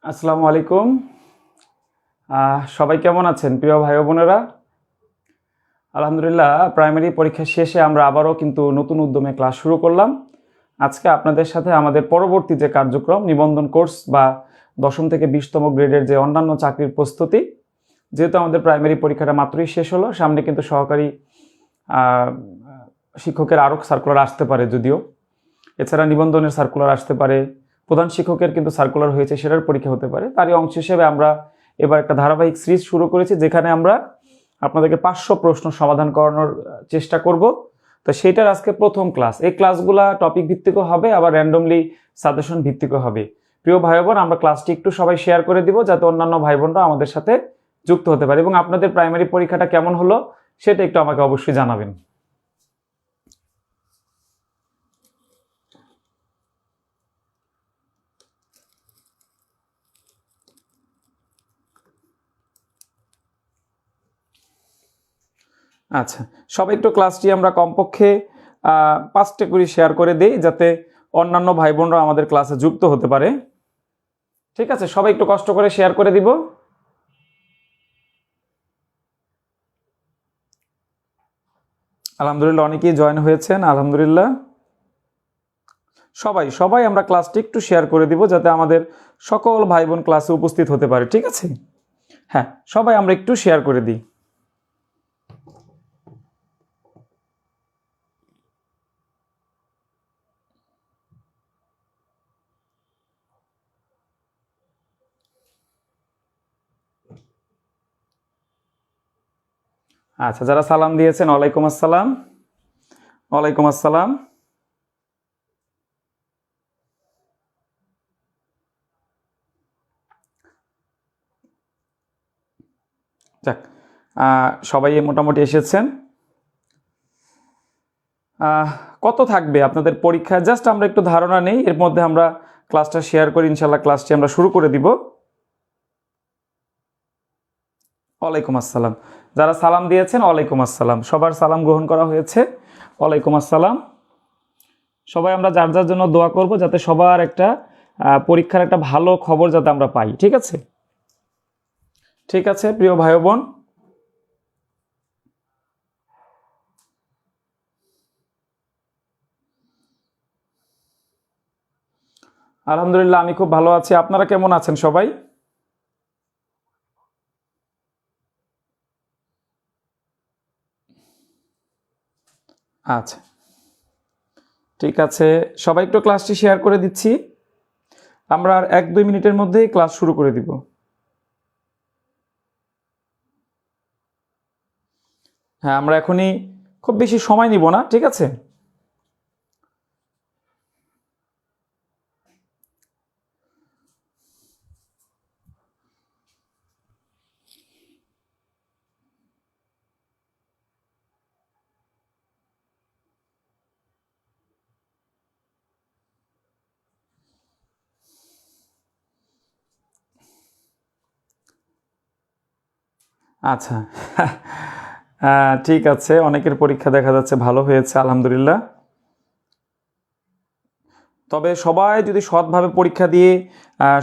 আসসালামু আলাইকুম। সবাই কেমন আছেন প্রিয় ভাই ও বোনেরা? আলহামদুলিল্লাহ, প্রাইমারি পরীক্ষা শেষে আমরা আবারও কিন্তু নতুন উদ্যমে ক্লাস শুরু করলাম। আজকে আপনাদের সাথে আমাদের পরবর্তী যে কার্যক্রম নিবন্ধন কোর্স বা 10ম থেকে 20তম গ্রেডের যে অন্যান্য চাকরির প্রস্তুতি, যেহেতু আমাদের প্রাইমারি পরীক্ষাটা মাত্রই শেষ হলো, সামনে কিন্তু সহকারী শিক্ষকের আরও সার্কুলার আসতে পারে, যদিও এছাড়া নিবন্ধনের সার্কুলার আসতে পারে, প্রধান শিক্ষকের কিন্তু সার্কুলার হয়েছে, সেটার পরীক্ষা হতে পারে। তারই অংশ হিসেবে আমরা এবার একটা ধারাবাহিক সিরিজ শুরু করেছি, যেখানে আমরা আপনাদেরকে 500 প্রশ্ন সমাধান করানোর চেষ্টা করব। তো সেইটার আজকে প্রথম ক্লাস। এই ক্লাসগুলা টপিক ভিত্তিকও হবে, আবার র্যান্ডমলি সাজেশন ভিত্তিকও হবে। প্রিয় ভাই বোন, আমরা ক্লাসটি একটু সবাই শেয়ার করে দিব, যাতে অন্যান্য ভাই বোনরা আমাদের সাথে যুক্ত হতে পারে। এবং আপনাদের প্রাইমারি পরীক্ষাটা কেমন হলো সেটা একটু আমাকে অবশ্যই জানাবেন। আচ্ছা, সবাই একটু ক্লাসটি আমরা কমপক্ষে 5টা করে শেয়ার করে দিই, যাতে অন্যান্য ভাই বোনরা আমাদের ক্লাসে যুক্ত হতে পারে। ঠিক আছে, সবাই একটু কষ্ট করে শেয়ার করে দিব। আলহামদুলিল্লাহ, অনেকেই জয়েন হয়েছেন, আলহামদুলিল্লাহ। সবাই সবাই আমরা ক্লাসটি একটু শেয়ার করে দিব, যাতে আমাদের সকল ভাই বোন ক্লাসে উপস্থিত হতে পারে। ঠিক আছে, হ্যাঁ, সবাই আমরা একটু শেয়ার করে দিই। আচ্ছা, যারা সালাম দিয়েছেন, ওয়ালাইকুম আসসালাম। ওয়ালাইকুম আসসালাম। যাক, সবাই মোটামুটি এসেছেন। কত থাকবে আপনাদের পরীক্ষায় জাস্ট আমরা একটু ধারণা নেই, এর মধ্যে আমরা ক্লাসটা শেয়ার করি। ইনশাল্লাহ ক্লাসটি আমরা শুরু করে দিব। ওয়ালাইকুম আসসালাম। যারা সালাম দিয়েছেন, ওয়ালাইকুম আসসালাম। সবার সালাম গ্রহণ করা হয়েছে, ওয়ালাইকুম আসসালাম। সবাই আমরা যার যার জন্য দোয়া করব, যাতে সবার একটা পরীক্ষার একটা ভালো খবর যাতে আমরা পাই। ঠিক আছে, ঠিক আছে প্রিয় ভাই বোন। আলহামদুলিল্লাহ, আমি খুব ভালো আছি। আপনারা কেমন আছেন সবাই? আচ্ছা, ঠিক আছে, সবাই একটু ক্লাসটি শেয়ার করে দিচ্ছি। আমরা আর 1-2 মিনিটের মধ্যেই ক্লাস শুরু করে দিব। হ্যাঁ, আমরা এখনই খুব বেশি সময় নিব না। ঠিক আছে, আচ্ছা। ঠিক আছে, অনেকের পরীক্ষা দেখা যাচ্ছে ভালো হয়েছে, আলহামদুলিল্লাহ। তবে সবাই যদি সৎভাবে পরীক্ষা দিয়ে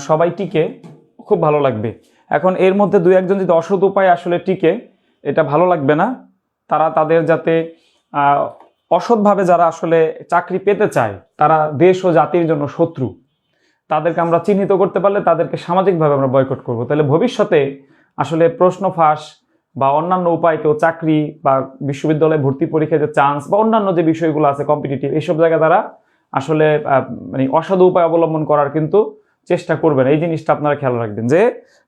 সবাই টিকে, খুব ভালো লাগবে। এখন এর মধ্যে 2-1 জন যদি অসৎ উপায়ে আসলে টিকে, এটা ভালো লাগবে না। তারা তাদের যাতে অসৎভাবে যারা আসলে চাকরি পেতে চায়, তারা দেশ ও জাতির জন্য শত্রু, তাদেরকে আমরা চিহ্নিত করতে পারলে তাদেরকে সামাজিকভাবে আমরা বয়কট করব। তাহলে ভবিষ্যতে আসলে প্রশ্ন ফাঁস বা অন্যান্য উপায়, কেউ চাকরি বা বিশ্ববিদ্যালয়ে ভর্তি পরীক্ষায় যে চান্স বা অন্যান্য যে বিষয়গুলো আছে কম্পিটিটিভ, এইসব জায়গায় তারা আসলে মানে অসাধু উপায় অবলম্বন করার কিন্তু চেষ্টা করবেন। এই জিনিসটা আপনারা খেয়াল রাখবেন, যে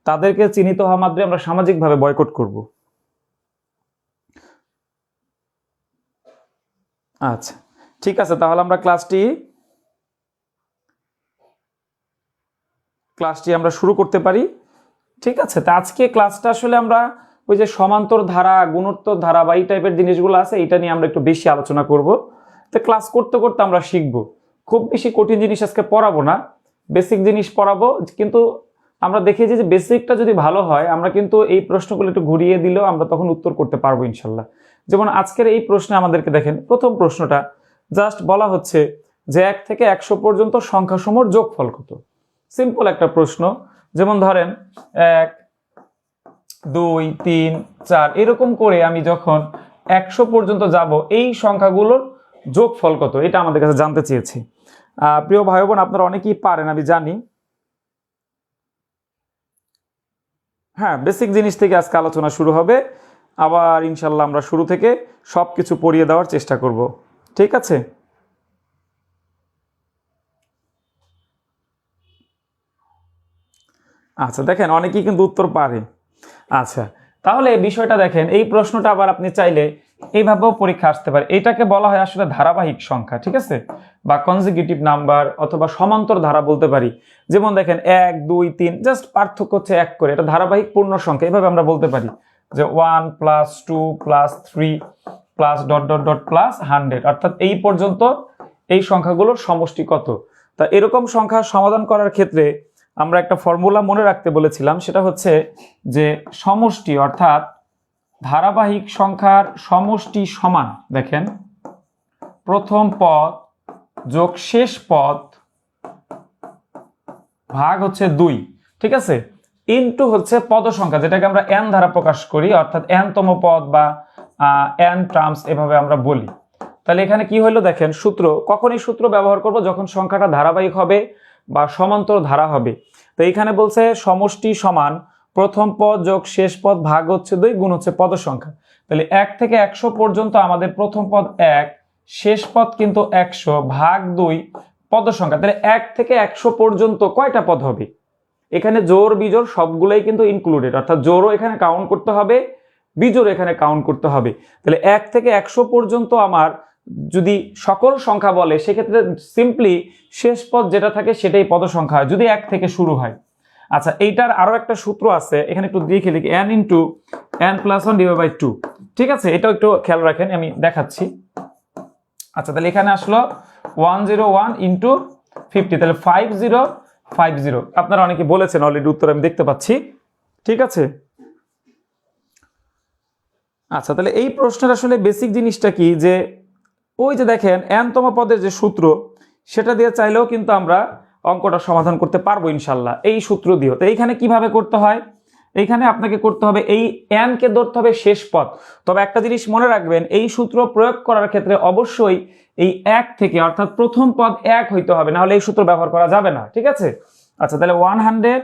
তাদেরকে চিহ্নিত হওয়া মাত্রই আমরা সামাজিকভাবে বয়কট করব। আচ্ছা, ঠিক আছে, তাহলে আমরা ক্লাসটি আমরা শুরু করতে পারি। ঠিক আছে, তা আজকে ক্লাসটা আসলে আমরা ওই যে সমান্তর ধারা, গুণোত্তর ধারা বা এই টাইপের জিনিসগুলো আছে, এটা নিয়ে আমরা একটু বেশি আলোচনা করব। তো ক্লাস করতে করতে আমরা শিখব। খুব বেশি কঠিন জিনিস আজকে পড়াবো না, বেসিক জিনিস পড়াবো। কিন্তু আমরা দেখেছি যে বেসিকটা যদি ভালো হয়, আমরা কিন্তু এই প্রশ্নগুলো একটু ঘুরিয়ে দিলেও আমরা তখন উত্তর করতে পারবো ইনশাল্লাহ। যেমন আজকের এই প্রশ্নে আমাদেরকে দেখেন, প্রথম প্রশ্নটা জাস্ট বলা হচ্ছে যে 1 থেকে 100 পর্যন্ত সংখ্যাসমূহর যোগফল কত। সিম্পল একটা প্রশ্ন, যেমন ধরেন 1 2 3 4 এরকম করে আমি যখন 100 পর্যন্ত যাব, এই সংখ্যাগুলোর যোগফল কত, এটা আমাদের কাছে জানতে চেয়েছি। প্রিয় ভাই বোন, আপনারা অনেকেই পারেন আমি জানি। হ্যাঁ, বেসিক জিনিস থেকে আজকে আলোচনা শুরু হবে, আবার ইনশাল্লাহ আমরা শুরু থেকে সবকিছু পড়িয়ে দেওয়ার চেষ্টা করব। ঠিক আছে? আচ্ছা, দেখেন অনেকেই কিন্তু উত্তর পারে। আচ্ছা, তাহলে এই বিষয়টা দেখেন, এই প্রশ্নটা আবার আপনি চাইলে এইভাবেও পরীক্ষা আসতে পারে। এটাকে বলা হয় আসলে ধারাবাহিক সংখ্যা, ঠিক আছে, বা কনজিকিউটিভ নাম্বার অথবা সমান্তর ধারা বলতে পারি। যেমন দেখেন 1 2 3, জাস্ট পার্থক্য হচ্ছে 1 করে, এটা ধারাবাহিক পূর্ণ সংখ্যা। এভাবে আমরা বলতে পারি যে 1 + 2 + 3 +... +100, অর্থাৎ এই পর্যন্ত এই সংখ্যাগুলোর সমষ্টি কত। তা এরকম সংখ্যা সমাধান করার ক্ষেত্রে আমরা একটা ফর্মুলা মনে রাখতে বলেছিলাম, সেটা হচ্ছে যে সমষ্টি অর্থাৎ ধারাবাহিক সংখ্যার সমষ্টি সমান, দেখেন, প্রথম পদ যোগ শেষ পদ ভাগ হচ্ছে 2, ঠিক আছে, ইনটু হচ্ছে পদ সংখ্যা, যেটাকে আমরা n দ্বারা প্রকাশ করি, অর্থাৎ n-তম পদ বা n টার্মস এভাবে আমরা বলি। তাহলে এখানে কি হলো দেখেন, সূত্র, কখন এই সূত্র ব্যবহার করব, যখন সংখ্যাটা ধারাবাহিক হবে বা সমান্তর ধারা হবে। তো এইখানে বলছে সমষ্টি সমান প্রথম পদ যোগ শেষ পদ ভাগ হচ্ছে 2 গুণ হচ্ছে পদ সংখ্যা। তাহলে 1 থেকে 100 পর্যন্ত আমাদের প্রথম পদ 1, শেষ পদ কিন্তু 100 ভাগ 2 পদ সংখ্যা। তাহলে 1 থেকে 100 পর্যন্ত কয়টা পদ হবে? এখানে জোড় বিজোড় সবগুলোই কিন্তু ইনক্লুডেড, অর্থাৎ জোড়ও এখানে কাউন্ট করতে হবে, বিজোড় এখানে কাউন্ট করতে হবে। তাহলে 1 থেকে 100 পর্যন্ত আমার যদি সকল সংখ্যা বলে, সেক্ষেত্রে সিম্পলি শেষ পদ যেটা থাকে সেটাই পদ সংখ্যা হয়, যদি 1 থেকে শুরু হয়। আচ্ছা, এইটার আরো একটা সূত্র আছে, এখানে একটু দেখে লিখি, n × n+1/2, ঠিক আছে, এটাও একটু খেয়াল রাখেন, আমি দেখাচ্ছি। আচ্ছা, তাহলে এখানে আসলো 101 × 50, তাহলে 5050। আপনারা অনেকে বলেছেন অলরেডি, উত্তর আমি দেখতে পাচ্ছি, ঠিক আছে। আচ্ছা, তাহলে এই প্রশ্নের আসলে বেসিক জিনিসটা কি, যে ওই যে দেখেন n-তম পদের যে সূত্র, সেটা দিয়ে চাইলেও কিন্তু আমরা অঙ্কটা সমাধান করতে পারবো ইনশাল্লাহ, এই সূত্র দিয়ে। তো এইখানে কিভাবে করতে হয়, এইখানে আপনাকে করতে হবে এই n কে ধরতে হবে শেষ পদ। তবে একটা জিনিস মনে রাখবেন, এই সূত্র প্রয়োগ করার ক্ষেত্রে অবশ্যই এই 1 থেকে, অর্থাৎ প্রথম পদ 1 হইতে হবে, না হলে এই সূত্র ব্যবহার করা যাবে না, ঠিক আছে। আচ্ছা, তাহলে 100,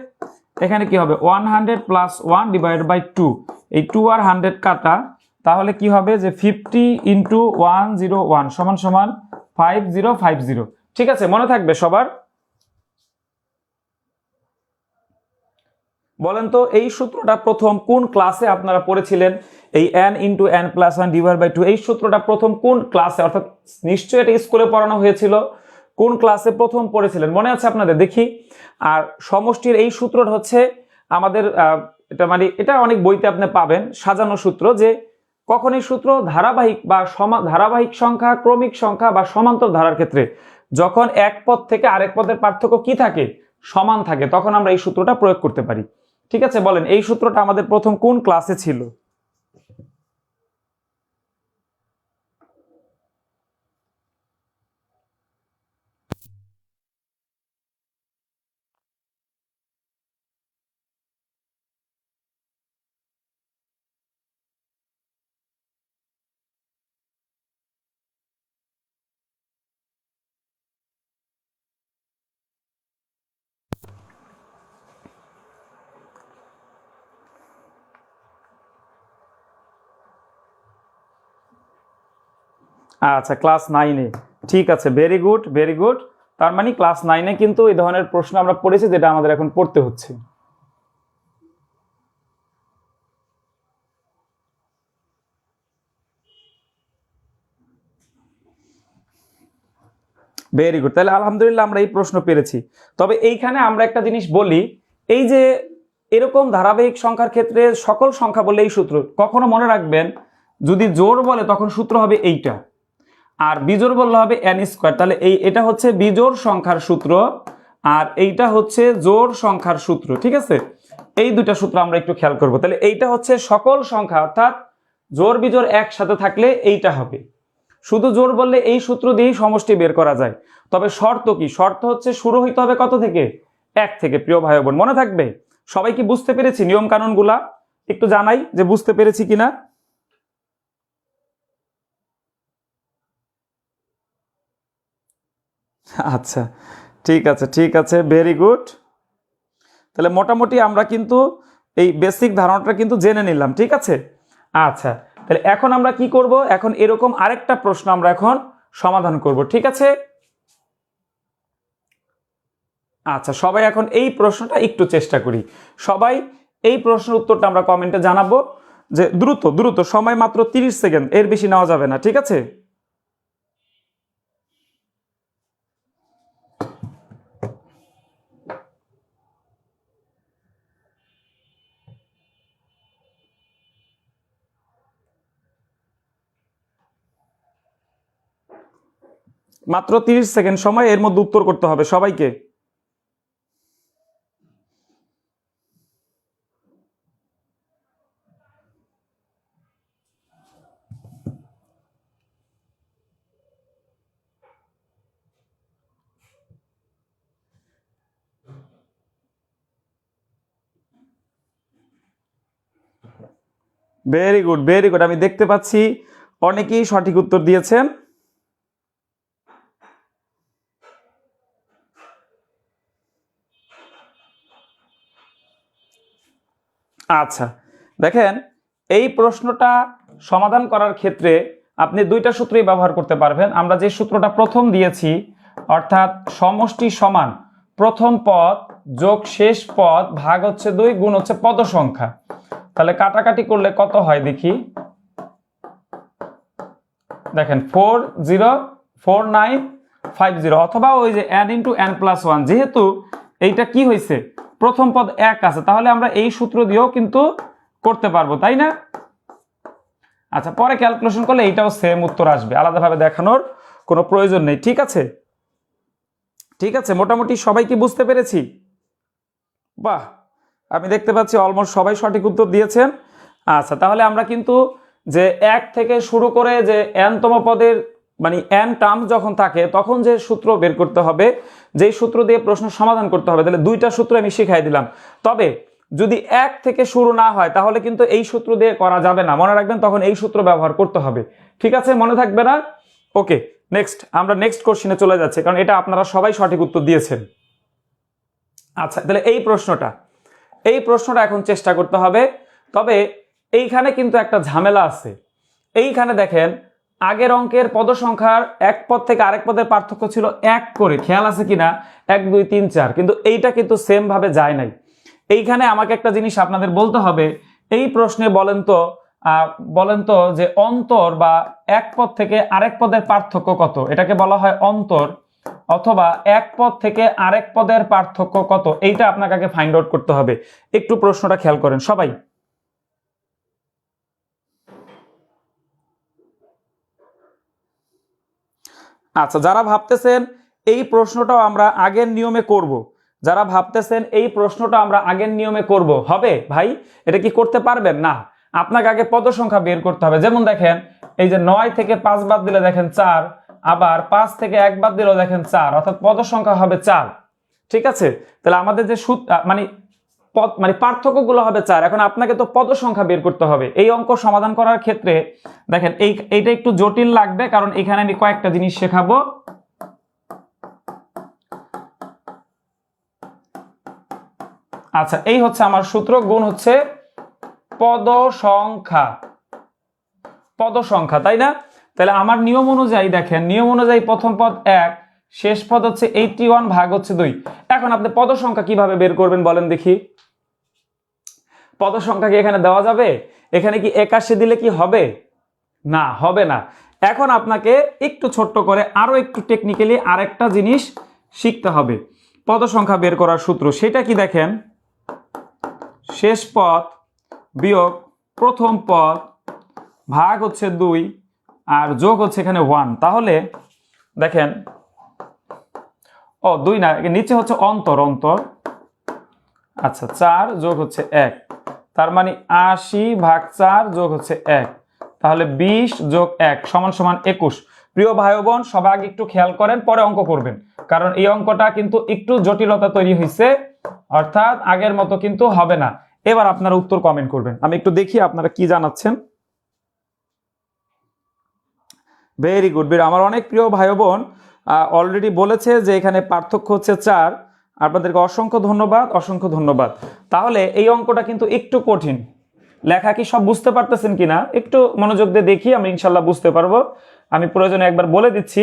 এখানে কি হবে 100 + 1/2, এই 2 আর 100 কাটা, তাহলে কি হবে যে 50 × 101 = 5050, ঠিক আছে, মনে থাকবে সবার। বলেন তো এই সূত্রটা প্রথম কোন ক্লাসে আপনারা পড়েছিলেন? এই n × n+1/2, এই সূত্রটা প্রথম কোন ক্লাসে, অর্থাৎ নিশ্চয়ই এটা স্কুলে পড়ানো হয়েছিল, কোন ক্লাসে প্রথম পড়েছিলেন মনে আছে আপনাদের? দেখি। আর সমষ্টির এই সূত্রটা হচ্ছে আমাদের এটা মানে এটা অনেক বইতে আপনি পাবেন, সাজানো সূত্র, যে কখন এই সূত্র ধারাবাহিক বা ধারাবাহিক সংখ্যা, ক্রমিক সংখ্যা বা সমান্তর ধারার ক্ষেত্রে যখন এক পদ থেকে আরেক পদের পার্থক্য কি থাকে, সমান থাকে, তখন আমরা এই সূত্রটা প্রয়োগ করতে পারি, ঠিক আছে। বলেন এই সূত্রটা আমাদের প্রথম কোন ক্লাসে ছিল? আচ্ছা, ক্লাস 9-এ, ঠিক আছে, ভেরি গুড ভেরি গুড। তার মানে ক্লাস 9-এ কিন্তু এই ধরনের প্রশ্ন আমরা পড়েছি, যেটা আমাদের এখন পড়তে হচ্ছে। ভেরি গুড, তাহলে আলহামদুলিল্লাহ আমরা এই প্রশ্ন পেরেছি। তবে এইখানে আমরা একটা জিনিস বলি, এই যে এরকম ধারাবাহিক সংখ্যার ক্ষেত্রে সকল সংখ্যা বলে এই সূত্র, কখনো মনে রাখবেন যদি জোড় বলে তখন সূত্র হবে এইটা, আর বিজোড় বললে হবে n²। তাহলে এটা হচ্ছে বিজোড় সংখ্যার সূত্র, আর এইটা হচ্ছে জোড় সংখ্যার সূত্র, ঠিক আছে। এই দুইটা সূত্র আমরা একটু খেয়াল করব। তাহলে এইটা হচ্ছে সকল সংখ্যা, অর্থাৎ জোড় বিজোড় একসাথে থাকলে এইটা হবে। শুধু জোড় বললে এই সূত্র দিয়েই সমষ্টি বের করা যায়। তবে শর্ত কি? শর্ত হচ্ছে শুরু হইতে হবে কত থেকে? 1 থেকে, প্রিয় ভাই বোন, মনে থাকবে। সবাই কি বুঝতে পেরেছি নিয়ম কানুনগুলা? একটু জানাই যে বুঝতে পেরেছি কিনা। আচ্ছা, ঠিক আছে, ঠিক আছে, ভেরি গুড। তাহলে মোটামুটি আমরা কিন্তু এই বেসিক ধারণাটা কিন্তু জেনে নিলাম, ঠিক আছে। আচ্ছা, তাহলে এখন আমরা কি করব, এখন এরকম আরেকটা প্রশ্ন আমরা এখন সমাধান করব, ঠিক আছে। আচ্ছা, সবাই এখন এই প্রশ্নটা একটু চেষ্টা করি, সবাই এই প্রশ্নের উত্তরটা আমরা কমেন্টে জানাবো, যে দ্রুত দ্রুত, সময় মাত্র 30 সেকেন্ড, এর বেশি নেওয়া যাবে না, ঠিক আছে। মাত্র 30 সেকেন্ড সময়, এর মধ্যে উত্তর করতে হবে সবাইকে। ভেরি গুড, ভেরি গুড, আমি দেখতে পাচ্ছি অনেকেই সঠিক উত্তর দিয়েছেন। আচ্ছা, দেখেন এই প্রশ্নটা সমাধান করার ক্ষেত্রে আপনি দুইটা সূত্রই ব্যবহার করতে পারবেন। আমরা যে সূত্রটা প্রথম দিয়েছি, অর্থাৎ সমষ্টি সমান প্রথম পদ যোগ শেষ পদ ভাগ হচ্ছে 2 গুণ হচ্ছে পদ সংখ্যা। তাহলে কাটাকাটি করলে কত হয় দেখি, দেখেন 404950, অথবা ওই যে n × n+1, যেহেতু এইটা কি হয়েছে প্রথম পদ 1 আছে, তাহলে আমরা এই সূত্র দিয়েও কিন্তু করতে পারবো, তাই না। আচ্ছা, পরে ক্যালকুলেশন করলে এইটাও সেম উত্তর আসবে, আলাদাভাবে দেখানোর কোনো প্রয়োজন নেই, ঠিক আছে। ঠিক আছে, মোটামুটি সবাই কি বুঝতে পেরেছি? বাহ, আমি দেখতে পাচ্ছি অলমোস্ট সবাই সঠিক উত্তর দিয়েছেন। আচ্ছা, তাহলে আমরা কিন্তু যে 1 থেকে শুরু করে যে n-তম পদের মানে n টার্ম যখন থাকে তখন যে সূত্র বের করতে হবে, যেই সূত্র দিয়ে প্রশ্ন সমাধান করতে হবে, তাহলে দুইটা সূত্র আমি শিখাই দিলাম। তবে যদি 1 থেকে শুরু না হয় তাহলে কিন্তু এই সূত্র দিয়ে করা যাবে না, মনে রাখবেন, তখন এই সূত্র ব্যবহার করতে হবে, ঠিক আছে, মনে থাকবে না। ওকে, নেক্সট, আমরা নেক্সট কোশ্চেনে চলে যাচ্ছি, কারণ এটা আপনারা সবাই সঠিক উত্তর দিয়েছেন। আচ্ছা, তাহলে এই প্রশ্নটা এখন চেষ্টা করতে হবে। তবে এইখানে কিন্তু একটা ঝামেলা আছে। এইখানে দেখেন আগের অঙ্কের পদ সংখ্যার এক পদ থেকে আরেক পদের পার্থক্য ছিল 1 করে, খেয়াল আছে কিনা, 1 2 3 4, কিন্তু এইটা কিন্তু সেম ভাবে যায় নাই। এইখানে আমাকে একটা জিনিস আপনাদের বলতে হবে, এই প্রশ্নে বলেন তো যে অন্তর বা এক পদ থেকে আরেক পদের পার্থক্য কত, এটাকে বলা হয় অন্তর, অথবা এক পদ থেকে আরেক পদের পার্থক্য কত, এইটা আপনাকে আগে ফাইন্ড আউট করতে হবে। একটু প্রশ্নটা খেয়াল করেন সবাই। আচ্ছা, যারা ভাবতেছেন এই প্রশ্নটাও আমরা আগের নিয়মে করব, হবে ভাই, এটা কি করতে পারবেন? না, আপনাকে আগে পদ সংখ্যা বের করতে হবে। যেমন দেখেন, এই যে 9 থেকে 5 বাদ দিলে দেখেন 4, আবার 5 থেকে 1 বাদ দিলেও দেখেন 4, অর্থাৎ পদ সংখ্যা হবে 4, ঠিক আছে। তাহলে আমাদের যে পার্থক্যগুলো হবে 4। এখন আপনাকে তো পদ সংখ্যা বের করতে হবে। এই অঙ্ক সমাধান করার ক্ষেত্রে দেখেন এইটা একটু জটিল লাগবে, কারণ এখানে আমি কয়েকটা জিনিস শেখাবো। আচ্ছা, এই হচ্ছে আমার সূত্র, গুণ হচ্ছে পদ সংখ্যা, তাই না। তাহলে আমার নিয়ম অনুযায়ী দেখেন, নিয়ম অনুযায়ী প্রথম পদ 1, শেষ পদ হচ্ছে 81 ভাগ হচ্ছে 2। এখন আপনি পদ সংখ্যা কিভাবে বের করবেন বলেন দেখি। পদ সংখ্যা কি এখানে দেওয়া যাবে? এখানে কি 81 দিলে কি হবে? না, হবে না। এখন আপনাকে একটু ছোট্ট করে আরো একটু টেকনিক্যালি আরেকটা জিনিস শিখতে হবে পদ সংখ্যা বের করার সূত্র। সেটা কি দেখেন, শেষ পদ বিয়োগ প্রথম পদ ভাগ হচ্ছে 2 আর যোগ হচ্ছে এখানে 1। তাহলে দেখেন, 2 না, নিচে হচ্ছে অন্তর। আচ্ছা, 4 যোগ হচ্ছে 1, তার মানে 80 ভাগ 4 যোগ হচ্ছে 1, তাহলে 20 যোগ 1 সমান সমান 21। প্রিয় ভাই বোন, সবাই আগে একটু খেয়াল করেন, পরে অঙ্ক করবেন, কারণ এই অঙ্কটা কিন্তু একটু জটিলতা তৈরি হয়েছে। অর্থাৎ আগের মতো কিন্তু হবে না। এবার আপনারা উত্তর কমেন্ট করবেন, আমি একটু দেখি আপনারা কি জানাচ্ছেন। Very good. আমার অনেক প্রিয় ভাই বোন অলরেডি বলেছে যে এখানে পার্থক্য হচ্ছে 4। আপনাদেরকে অসংখ্য ধন্যবাদ, অসংখ্য ধন্যবাদ। তাহলে এই অঙ্কটা কিন্তু একটু কঠিন। লেখা কি সব বুঝতে পারতেছেন কিনা একটু মনোযোগ দিয়ে দেখি, আমি ইনশাল্লাহ বুঝতে পারবো। আমি প্রয়োজনে একবার বলে দিচ্ছি।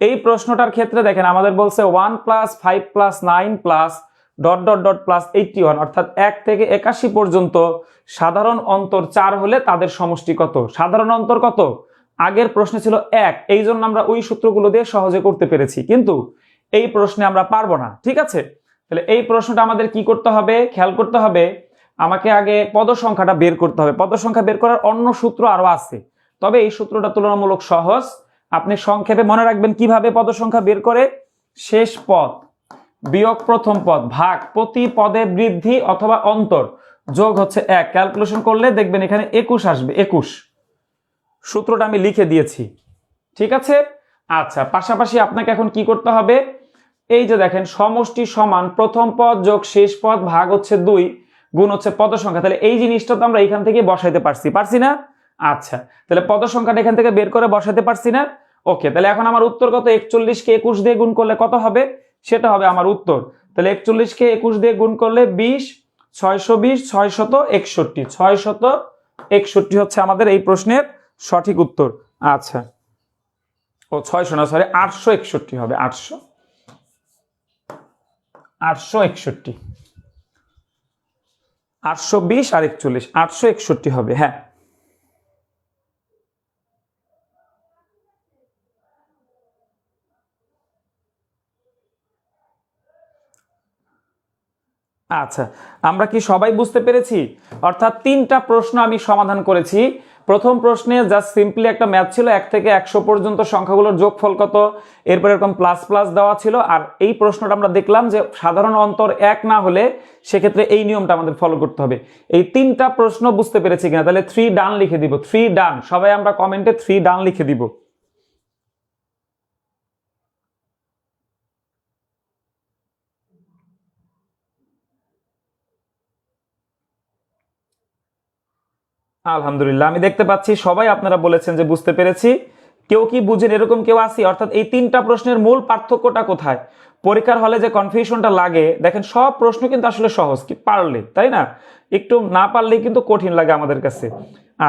এই প্রশ্নটার ক্ষেত্রে দেখেন আমাদের বলছে 1 + 5 + 9 + ... +81, অর্থাৎ 1 থেকে 81 পর্যন্ত সাধারণ অন্তর 4 হলে তাদের সমষ্টি কত। সাধারণ অন্তর কত? আগের প্রশ্নে ছিল 1, এই জন্য আমরা ওই সূত্রগুলো দিয়ে সহজে করতে পেরেছি, কিন্তু এই প্রশ্নে আমরা পারবো না। ঠিক আছে, তাহলে এই প্রশ্নটা আমাদের কি করতে হবে, খেয়াল করতে হবে। আমাকে আগে পদ সংখ্যাটা বের করতে হবে। পদ সংখ্যা বের করার অন্য সূত্র আরো আছে, তবে এই সূত্রটা তুলনামূলক সহজ। আপনি সংক্ষেপে মনে রাখবেন কিভাবে পদ সংখ্যা বের করে। শেষ পদ বিয়োগ প্রথম পদ ভাগ প্রতি পদে বৃদ্ধি অথবা অন্তর যোগ হচ্ছে 1। ক্যালকুলেশন করলে দেখবেন এখানে 21 আসবে। 21 সূত্রটা আমি লিখে দিয়েছি, ঠিক আছে। আচ্ছা, পাশাপাশি আপনাকে এখন কি করতে হবে, এই যে দেখেন সমষ্টি সমান প্রথম পদ যোগ শেষ পদ ভাগ হচ্ছে 2 গুণ হচ্ছে পদ সংখ্যা। তাহলে এই জিনিসটা তো আমরা এখান থেকে বসাইতে পারছি না? আচ্ছা, তাহলে পদ সংখ্যাটা এখান থেকে বের করে বসাতে পারছি না? ওকে, তাহলে এখন আমার উত্তর কত? 41 কে 21 দিয়ে গুণ করলে কত হবে, সেটা হবে আমার উত্তর। তাহলে 41 কে 21 দিয়ে গুণ করলে 20, 620, 661, 661 হচ্ছে আমাদের এই প্রশ্নের সঠিক উত্তর। আচ্ছা, ও 600 না, সরি 861 হবে। 861, 820 আর 41, 861 হবে। হ্যাঁ, আচ্ছা, আমরা কি সবাই বুঝতে পেরেছি? অর্থাৎ 3টা প্রশ্ন আমি সমাধান করেছি। প্রথম প্রশ্নে জাস্ট সিম্পলি একটা ম্যাথ ছিল, 1 থেকে 100 পর্যন্ত সংখ্যাগুলোর যোগফল কত, এরপর এরকম প্লাস প্লাস দেওয়া ছিল। আর এই প্রশ্নটা আমরা দেখলাম যে সাধারণ অন্তর 1 না হলে সেক্ষেত্রে এই নিয়মটা আমাদের ফলো করতে হবে। এই 3টা প্রশ্ন বুঝতে পেরেছি কিনা? তাহলে 3 ডান লিখে দিব। 3 ডান, সবাই আমরা কমেন্টে 3 ডান লিখে দিব। আলহামদুলিল্লাহ, আমি দেখতে পাচ্ছি সবাই আপনারা বলেছেন যে বুঝতে পেরেছি। কেউ কি বুঝেন এরকম কেউ আসি? অর্থাৎ এই 3টা প্রশ্নের মূল পার্থক্যটা কোথায়? পরীক্ষার হলে যে কনফিউশনটা লাগে, দেখেন সব প্রশ্ন কিন্তু আসলে সহজ কি পারলে, তাই না? একটু না পারলেই কিন্তু কঠিন লাগে আমাদের কাছে।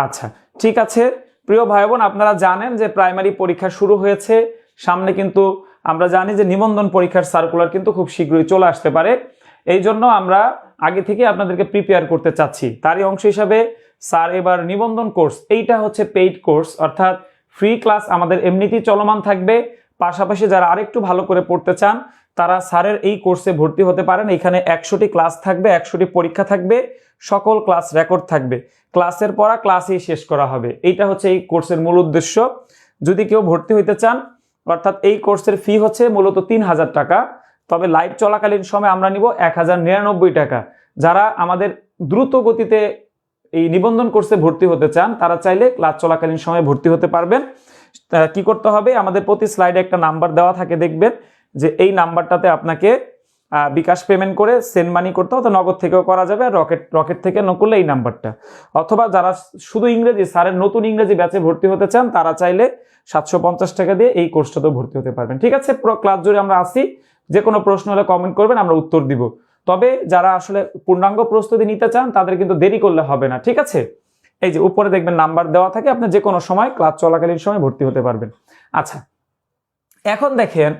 আচ্ছা, ঠিক আছে প্রিয় ভাই বোন, আপনারা জানেন যে প্রাইমারি পরীক্ষা শুরু হয়েছে সামনে, কিন্তু আমরা জানি যে নিবন্ধন পরীক্ষার সার্কুলার কিন্তু খুব শীঘ্রই চলে আসতে পারে। এই জন্য আমরা আগে থেকে আপনাদেরকে প্রিপেয়ার করতে চাচ্ছি। তারই অংশ হিসাবে স্যার এবার নিবন্ধন কোর্স, এইটা হচ্ছে পেইড কোর্স, অর্থাৎ ফ্রি ক্লাস আমাদের এমনিতেই চলমান থাকবে। পাশাপাশি যারা আরেকটু ভালো করে পড়তে চান তারা স্যারের এই কোর্সে ভর্তি হতে পারেন। এখানে 100টি ক্লাস থাকবে, 100টি পরীক্ষা থাকবে, সকল ক্লাস রেকর্ড থাকবে, ক্লাসের পড়া ক্লাসেই শেষ করা হবে। এইটা হচ্ছে এই কোর্সের মূল উদ্দেশ্য। যদি কেউ ভর্তি হইতে চান, অর্থাৎ এই কোর্সের ফি হচ্ছে মূলত 3000 টাকা, তবে লাইভ চলাকালীন সময় আমরা নিব 1099 টাকা। যারা আমাদের দ্রুত গতিতে এই নিবন্ধন কোর্সে ভর্তি হতে চান তারা চাইলে ক্লাস চলাকালীন সময় ভর্তি হতে পারবেন। কি করতে হবে, আমাদের প্রতি স্লাইডে একটা নাম্বার দেওয়া থাকে, দেখবেন যে এই নাম্বারটাতে আপনাকে বিকাশ পেমেন্ট করে সেন্ড মানি করতে হবে, নগদ থেকেও করা যাবে, আর রকেট থেকে ন করলে এই নাম্বারটা। অথবা যারা শুধু ইংরেজি স্যারের নতুন ইংরেজি ব্যাচে ভর্তি হতে চান তারা চাইলে 750 টাকা দিয়ে এই কোর্সটাতেও ভর্তি হতে পারবেন। ঠিক আছে, পুরো ক্লাস জুড়ে আমরা আসি, যে কোনো প্রশ্ন হলে কমেন্ট করবেন, আমরা উত্তর দিব। তবে যারা আসলে পূর্ণাঙ্গ প্রস্তুতি নিতে চান তাদের কিন্তু দেরি করলে হবে না, ঠিক আছে। এই যে উপরে দেখবেন নাম্বার দেওয়া থাকে, আপনি যে কোনো সময় ক্লাস চলাকালীন সময় ভর্তি হতে পারবেন। আচ্ছা, এখন দেখেন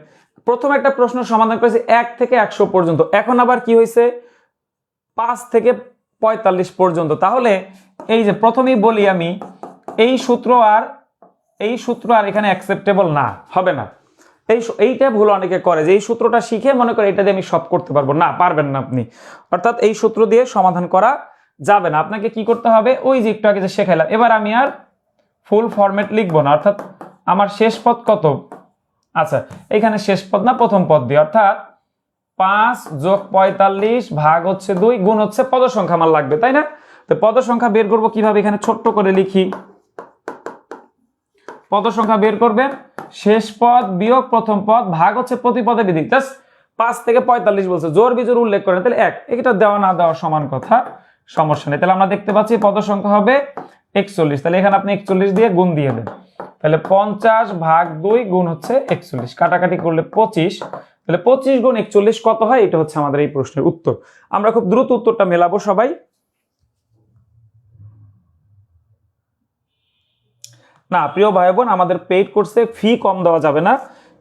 প্রথম একটা প্রশ্ন সমাধান করেছি 1 থেকে 100 পর্যন্ত, এখন আবার কি হয়েছে 5 থেকে 45 পর্যন্ত। তাহলে এই যে প্রথমেই বলি আমি, এই সূত্র আর এখানে অ্যাকসেপ্টেবল না, হবে না। এইটা ভুল অনেকে করে যে এই সূত্রটা শিখে মনে করে এটা দিয়ে আমি সব করতে পারবো, না, পারবেন না আপনি। অর্থাৎ এই সূত্র দিয়ে সমাধান করা যাবে না। আপনাকে কি করতে হবে, ওই যে একটু আগে যে শেখাইলাম, এবার আমি আর ফুল ফরম্যাট লিখবো না। অর্থাৎ আমার শেষ পদ কত, আচ্ছা এখানে শেষ পদ না প্রথম পদ দিয়ে, অর্থাৎ 5 যোগ 45 ভাগ হচ্ছে 2 গুণ হচ্ছে পদ সংখ্যা আমার লাগবে, তাই না? তো পদ সংখ্যা বের করবো কিভাবে, এখানে ছোট্ট করে লিখি। পদ সংখ্যা বের করবেন শেষ পদ বিয়োগ প্রথম পদ ভাগ হচ্ছে প্রতি পদে বৃদ্ধি। জাস্ট 5 থেকে 45 বলছে, জোর বিজোর উল্লেখ করেন, তাহলে 1, এটা দেওয়া না দেওয়া সমান কথা, সমস্যা নেই। তাহলে আমরা দেখতে পাচ্ছি পদ সংখ্যা হবে 41, তাহলে এখানে আপনি 41 দিয়ে গুণ দিয়ে দেন, তাহলে 50/2 গুণ হচ্ছে 41, কাটাকাটি করলে 25, তাহলে 25 গুণ 41 কত হয়, এটা হচ্ছে আমাদের এই প্রশ্নের উত্তর। আমরা খুব দ্রুত উত্তরটা মেলাবো সবাই। না প্রিয় ভাই বোন, আমাদের পেইড কোর্সে ফি কম দেওয়া যাবে না,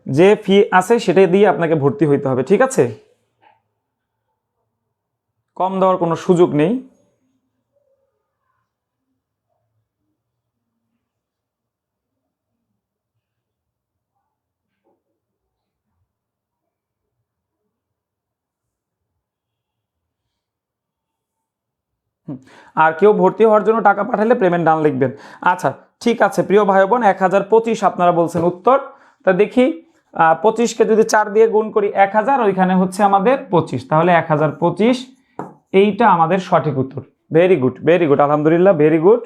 যে ফি আছে সেটাই দিয়ে আপনাকে ভর্তি হইতে হবে, ঠিক আছে? কম দেওয়ার কোনো সুযোগ নেই। আর কেউ ভর্তি হওয়ার জন্য টাকা পাঠালে পেমেন্ট ডান লিখবেন। আচ্ছা ঠিক আছে প্রিয় ভাই বোন, 1025 আপনারা বলছেন উত্তর। তা দেখি 25কে যদি 4 দিয়ে গুণ করি 1000, ওইখানে হচ্ছে আমাদের 25, তাহলে 1025 এইটা আমাদের সঠিক উত্তর। ভেরি গুড, ভেরি গুড, আলহামদুলিল্লাহ, ভেরি গুড।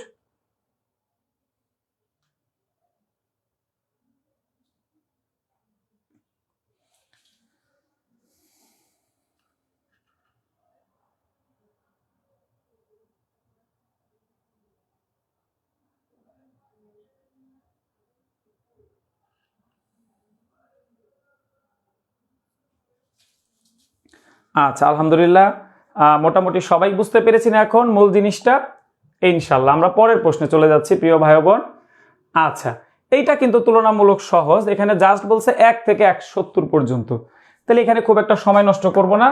আচ্ছা আলহামদুলিল্লাহ, মোটামুটি সবাই বুঝতে পেরেছি না এখন মূল জিনিসটা? ইনশাল্লাহ আমরা পরের প্রশ্নে চলে যাচ্ছি প্রিয় ভাই বোন। আচ্ছা এইটা কিন্তু তুলনামূলক সহজ, এখানে জাস্ট বলছে 1 থেকে 170 পর্যন্ত, তাহলে এখানে খুব একটা সময় নষ্ট করব না,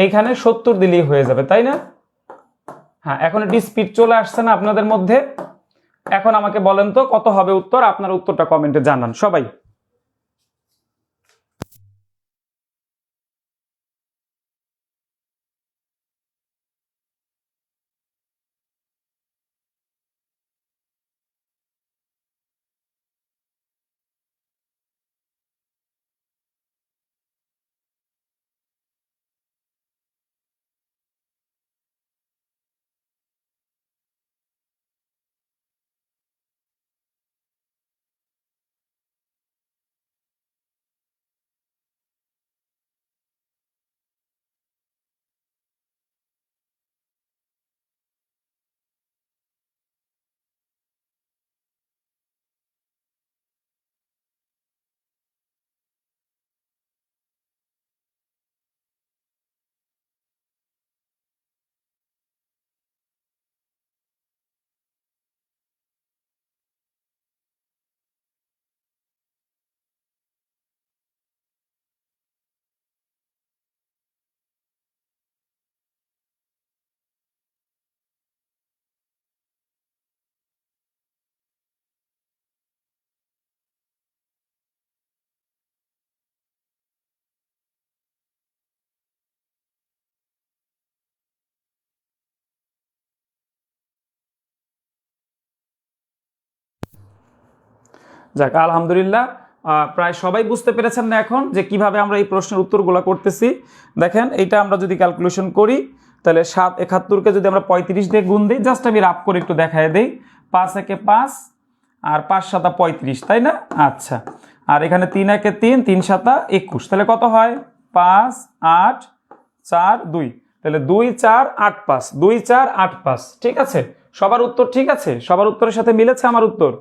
এইখানে 70 দিলেই হয়ে যাবে, তাই না? হ্যাঁ, এখন এটি স্পিড চলে আসছে না আপনাদের মধ্যে? এখন আমাকে বলেন তো কত হবে উত্তর, আপনার উত্তরটা কমেন্টে জানান সবাই। যাক আলহামদুলিল্লাহ, প্রায় সবাই বুঝতে পেরেছেন না এখন যে কিভাবে আমরা এই প্রশ্নের উত্তরগুলো করতেছি। দেখেন এইটা আমরা যদি ক্যালকুলেশন করি, তাহলে 771কে যদি আমরা 35 দিয়ে গুণ দিই, জাস্ট আমি রাফ করে একটু দেখায় দিই, 5 একে 5 আর 5 7 35, তাই না? আচ্ছা, আর এখানে 3 একে 3, 3 7 21, তাহলে কত হয়? 5 8 4 2, তাহলে 2 4 8 5, 2 4 8 5, ঠিক আছে? সবার উত্তর ঠিক আছে? সবার উত্তরের সাথে মিলেছে আমার উত্তর?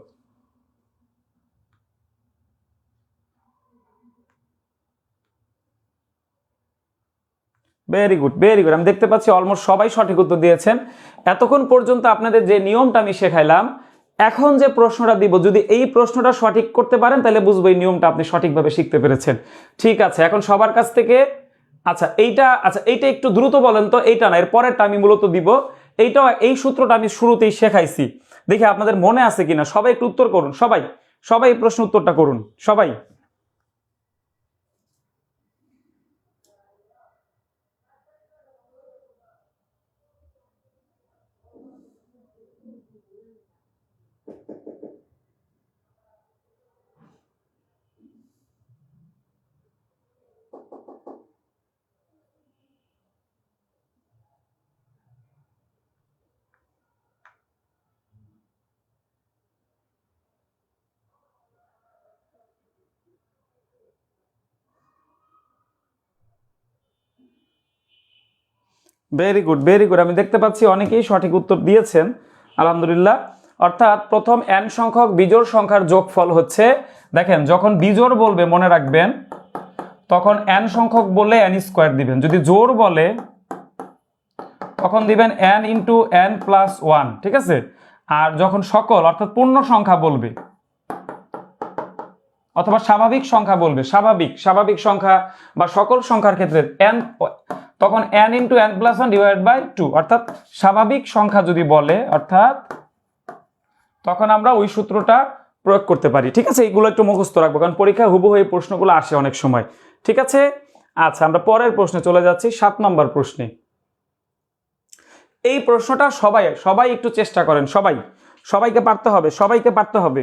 ভেরি গুড, ভেরি গুড, আমি দেখতে পাচ্ছি অলমোস্ট সবাই সঠিক উত্তর দিয়েছেন। এতক্ষণ পর্যন্ত আপনাদের যে নিয়মটা আমি শেখাইলাম, এখন যে প্রশ্নটা দিব, যদি এই প্রশ্নটা সঠিক করতে পারেন তাহলে বুঝবো এই নিয়মটা আপনি সঠিকভাবে শিখতে পেরেছেন। ঠিক আছে, এখন সবার কাছ থেকে এইটা একটু দ্রুত বলেন তো, এইটা না, এর পরেরটা আমি মূলত দিব। এইটা, এই সূত্রটা আমি শুরুতেই শেখাইছি, দেখি আপনাদের মনে আছে কিনা। সবাই একটু উত্তর করুন, সবাই সবাই এই প্রশ্ন উত্তরটা করুন সবাই। Very good, very good. আমি দেখতে পাচ্ছি অনেকেই সঠিক উত্তর দিয়েছেন, আলহামদুলিল্লাহ। অর্থাৎ প্রথম n সংখ্যক বিজোড় সংখ্যার যোগফল হচ্ছে, দেখেন যখন বিজোড় বলবে মনে রাখবেন তখন n সংখ্যক বললে n স্কোয়ার দিবেন, যদি জোড় বলে তখন দিবেন n ইন্টু n প্লাস 1, ঠিক আছে। আর যখন সকল অর্থাৎ পূর্ণ সংখ্যা বলবে অথবা স্বাভাবিক সংখ্যা বলবে, স্বাভাবিক সংখ্যা বা সকল সংখ্যার ক্ষেত্রে n, তখন n into n plus 1 divide by 2, অর্থাৎ স্বাভাবিক সংখ্যা যদি বলে অর্থাৎ তখন আমরা ওই সূত্রটা প্রয়োগ করতে পারি, ঠিক আছে। এইগুলো একটু মুখস্থ রাখবো, কারণ পরীক্ষায় হুবহু এই প্রশ্নগুলো আসে অনেক সময়, ঠিক আছে। আচ্ছা, আমরা পরের প্রশ্নে চলে যাচ্ছি, 7 নম্বর প্রশ্নে। এই প্রশ্নটা সবাই একটু চেষ্টা করেন, সবাইকে পারতে হবে।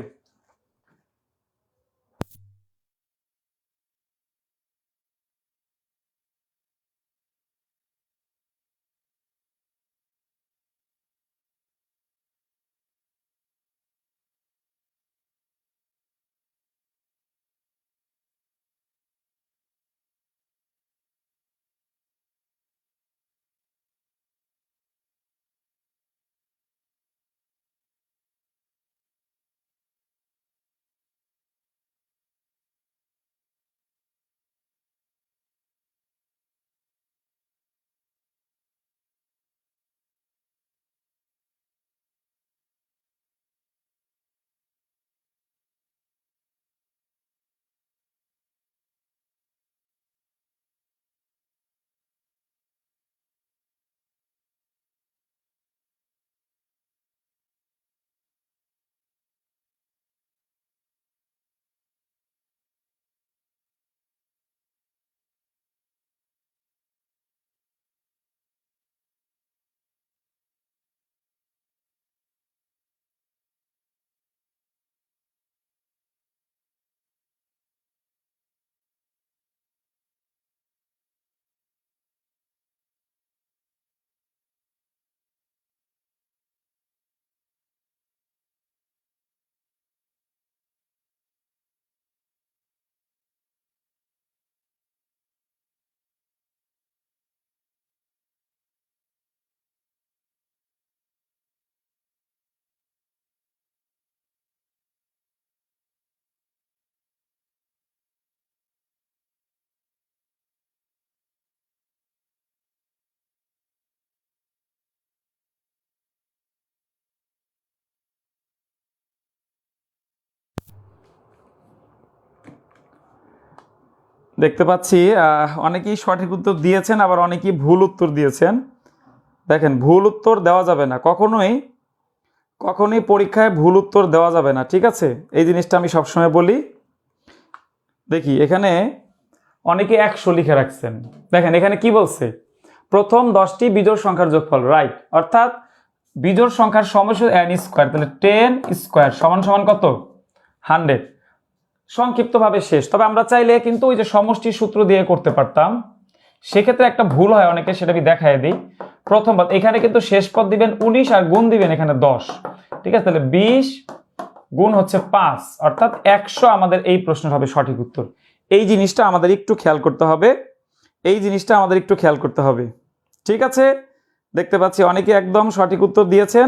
দেখতে পাচ্ছি অনেকেই সঠিক উত্তর দিয়েছেন, আবার অনেকেই ভুল উত্তর দিয়েছেন। দেখেন, ভুল উত্তর দেওয়া যাবে না, কখনোই পরীক্ষায় ভুল উত্তর দেওয়া যাবে না, ঠিক আছে। এই জিনিসটা আমি সবসময় বলি। দেখি এখানে অনেকে 100 লিখে রাখছেন। দেখেন এখানে কি বলছে, প্রথম 10টি বিজোড় সংখ্যার যোগফল, রাইট। অর্থাৎ বিজোড় সংখ্যার সমষ্টি n স্কোয়ার, তাহলে 10 স্কোয়ার সমান সমান কত, 100। সংক্ষিপ্তভাবে শেষ। তবে আমরা চাইলে কিন্তু ওই যে সমষ্টির সূত্র দিয়ে করতে পারতাম, সেক্ষেত্রে একটা ভুল হয় অনেকে, সেটা আমি দেখাই দিই। প্রথম পদ এখানে কিন্তু শেষ পদ দিবেন 19 আর গুণ দিবেন এখানে 10, ঠিক আছে। তাহলে 20 গুণ হচ্ছে 5, অর্থাৎ 100 আমাদের এই প্রশ্নের হবে সঠিক উত্তর। এই জিনিসটা আমাদের একটু খেয়াল করতে হবে, ঠিক আছে। দেখতে পাচ্ছি অনেকে একদম সঠিক উত্তর দিয়েছেন,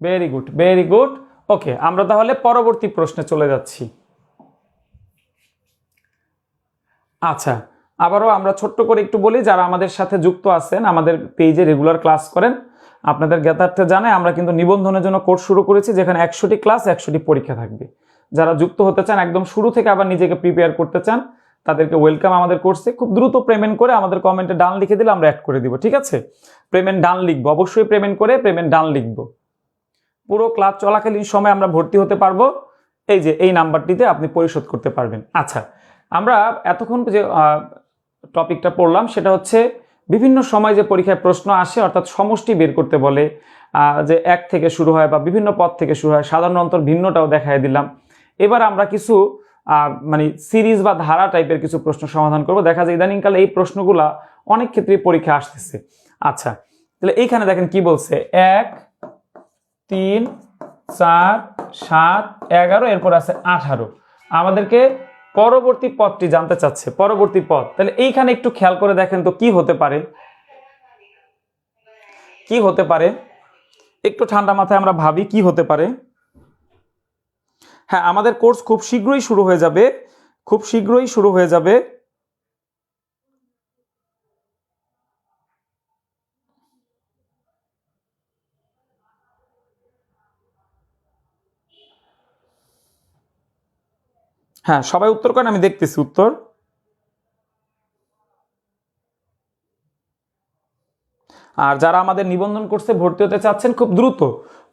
ভেরি গুড, ভেরি গুড। ওকে, আমরা তাহলে পরবর্তী প্রশ্নে চলে যাচ্ছি। আচ্ছা, আবারও আমরা ছোট্ট করে একটু বলি, যারা আমাদের সাথে যুক্ত আছেন, আমাদের পেজে রেগুলার ক্লাস করেন, আপনাদের জ্ঞাতার্থে জানাই আমরা কিন্তু নিবন্ধনের জন্য কোর্স শুরু করেছি, যেখানে 100টি ক্লাস 100টি পরীক্ষা থাকবে। যারা যুক্ত হতে চান, একদম শুরু থেকে আবার নিজেকে প্রিপেয়ার করতে চান, তাদেরকে ওয়েলকাম আমাদের কোর্সে। খুব দ্রুত পেমেন্ট করে আমাদের কমেন্টে ডান লিখে দিলে আমরা অ্যাড করে দিব, ঠিক আছে। পেমেন্ট ডান লিখবো, অবশ্যই পেমেন্ট করে পেমেন্ট ডান লিখবো। পুরো ক্লাস চলাকালীন সময় আমরা ভর্তি হতে পারবো, এই যে এই নাম্বারটিতে আপনি পরিশোধ করতে পারবেন। আচ্ছা, আমরা এতক্ষণ যে টপিকটা পড়লাম সেটা হচ্ছে বিভিন্ন সময় যে পরীক্ষায় প্রশ্ন আসে, অর্থাৎ সমষ্টি বের করতে বলে, যে 1 থেকে শুরু হয় বা বিভিন্ন পদ থেকে শুরু হয়, সাধারণ অন্তর ভিন্নটাও দেখাই দিলাম। এবার আমরা কিছু মানে সিরিজ বা ধারা টাইপের কিছু প্রশ্ন সমাধান করব। দেখা যায় ইদানিংকালে এই প্রশ্নগুলা অনেক ক্ষেত্রে পরীক্ষা আসতেছে। আচ্ছা, তাহলে এইখানে দেখেন কি বলছে, 1 3 4 7 11, এরপর আছে 18। আমাদেরকে পরবর্তী পদটি জানতে চাচ্ছে, পরবর্তী পদ। তাহলে এইখানে একটু খেয়াল করে দেখেন তো কি হতে পারে, কি হতে পারে, একটু ঠান্ডা মাথায় আমরা ভাবি কি হতে পারে। হ্যাঁ, আমাদের কোর্স খুব শীঘ্রই শুরু হয়ে যাবে, খুব শীঘ্রই শুরু হয়ে যাবে। হ্যাঁ, সবাই উত্তর করেন, আমি দেখতেছি উত্তর। আর যারা আমাদের নিবন্ধন কোর্সে ভর্তি হতে চাচ্ছেন খুব দ্রুত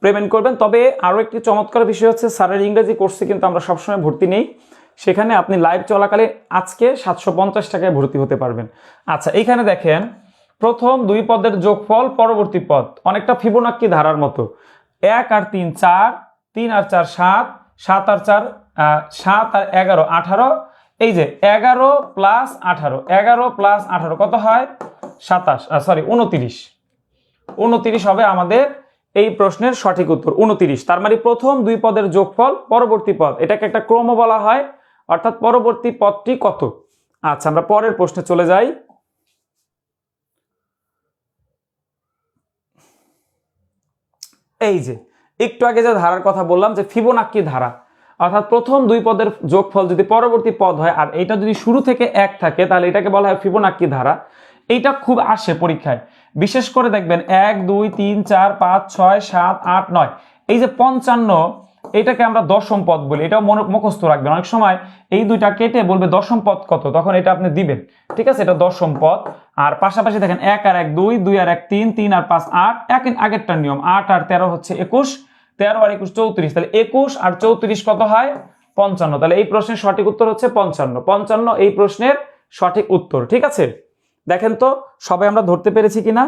পেমেন্ট করবেন। তবে আরও একটি চমৎকার বিষয় হচ্ছে স্যারের ইংরেজি কোর্সে কিন্তু আমরা সবসময় ভর্তি নেই, সেখানে আপনি লাইভ চলাকালে আজকে 750 টাকায় ভর্তি হতে পারবেন। আচ্ছা, এইখানে দেখেন প্রথম দুই পদের যোগফল পরবর্তী পদ অনেকটা ফিবোনাক্কি ধারার মতো। 1 আর 3 4, 3 আর 4 7, 7 আর 4 7 আর 11 18। এই যে 11 প্লাস 18, 11 প্লাস 18 কত হয়? 29। 29 হবে আমাদের এই প্রশ্নের সঠিক উত্তর, 29। তার মানে প্রথম দুই পদের যোগফল পরবর্তী পদ, এটাকে একটা ক্রম বলা হয়, অর্থাৎ পরবর্তী পদটি কত। আচ্ছা, আমরা পরের প্রশ্নে চলে যাই। এই যে একটু আগে যে ধারার কথা বললাম, যে ফিবোনাক্কি ধারা, অর্থাৎ প্রথম দুই পদের যোগফল যদি পরবর্তী পদ হয় আর এটা যদি শুরু থেকে 1 থাকে, তাহলে এটাকে বলা হয় ফিবোনাক্কি ধারা। এইটা খুব আসে পরীক্ষায়, বিশেষ করে দেখবেন 1 2 3 4 5 6 7 8 9, এই যে 55, এটাকে আমরা দশম পদ বলি, এটাও মুখস্থ রাখবেন। অনেক সময় এই দুইটা কেটে বলবে দশম পদ কত, তখন এটা আপনি দিবেন, ঠিক আছে, এটা দশম পদ। আর পাশাপাশি দেখেন 1 আর 1 2, 2 আর 1 3, 3 আর 5 8, আগেরটার নিয়ম 8 আর 13 হচ্ছে 21, 13 আর 21 34, তাহলে 21 আর 34 কত হয়? 55। তাহলে এই প্রশ্নের সঠিক উত্তর হচ্ছে 55। 55 এই প্রশ্নের সঠিক উত্তর, ঠিক আছে। দেখেন তো সবাই আমরা ধরতে পেরেছি কিনা।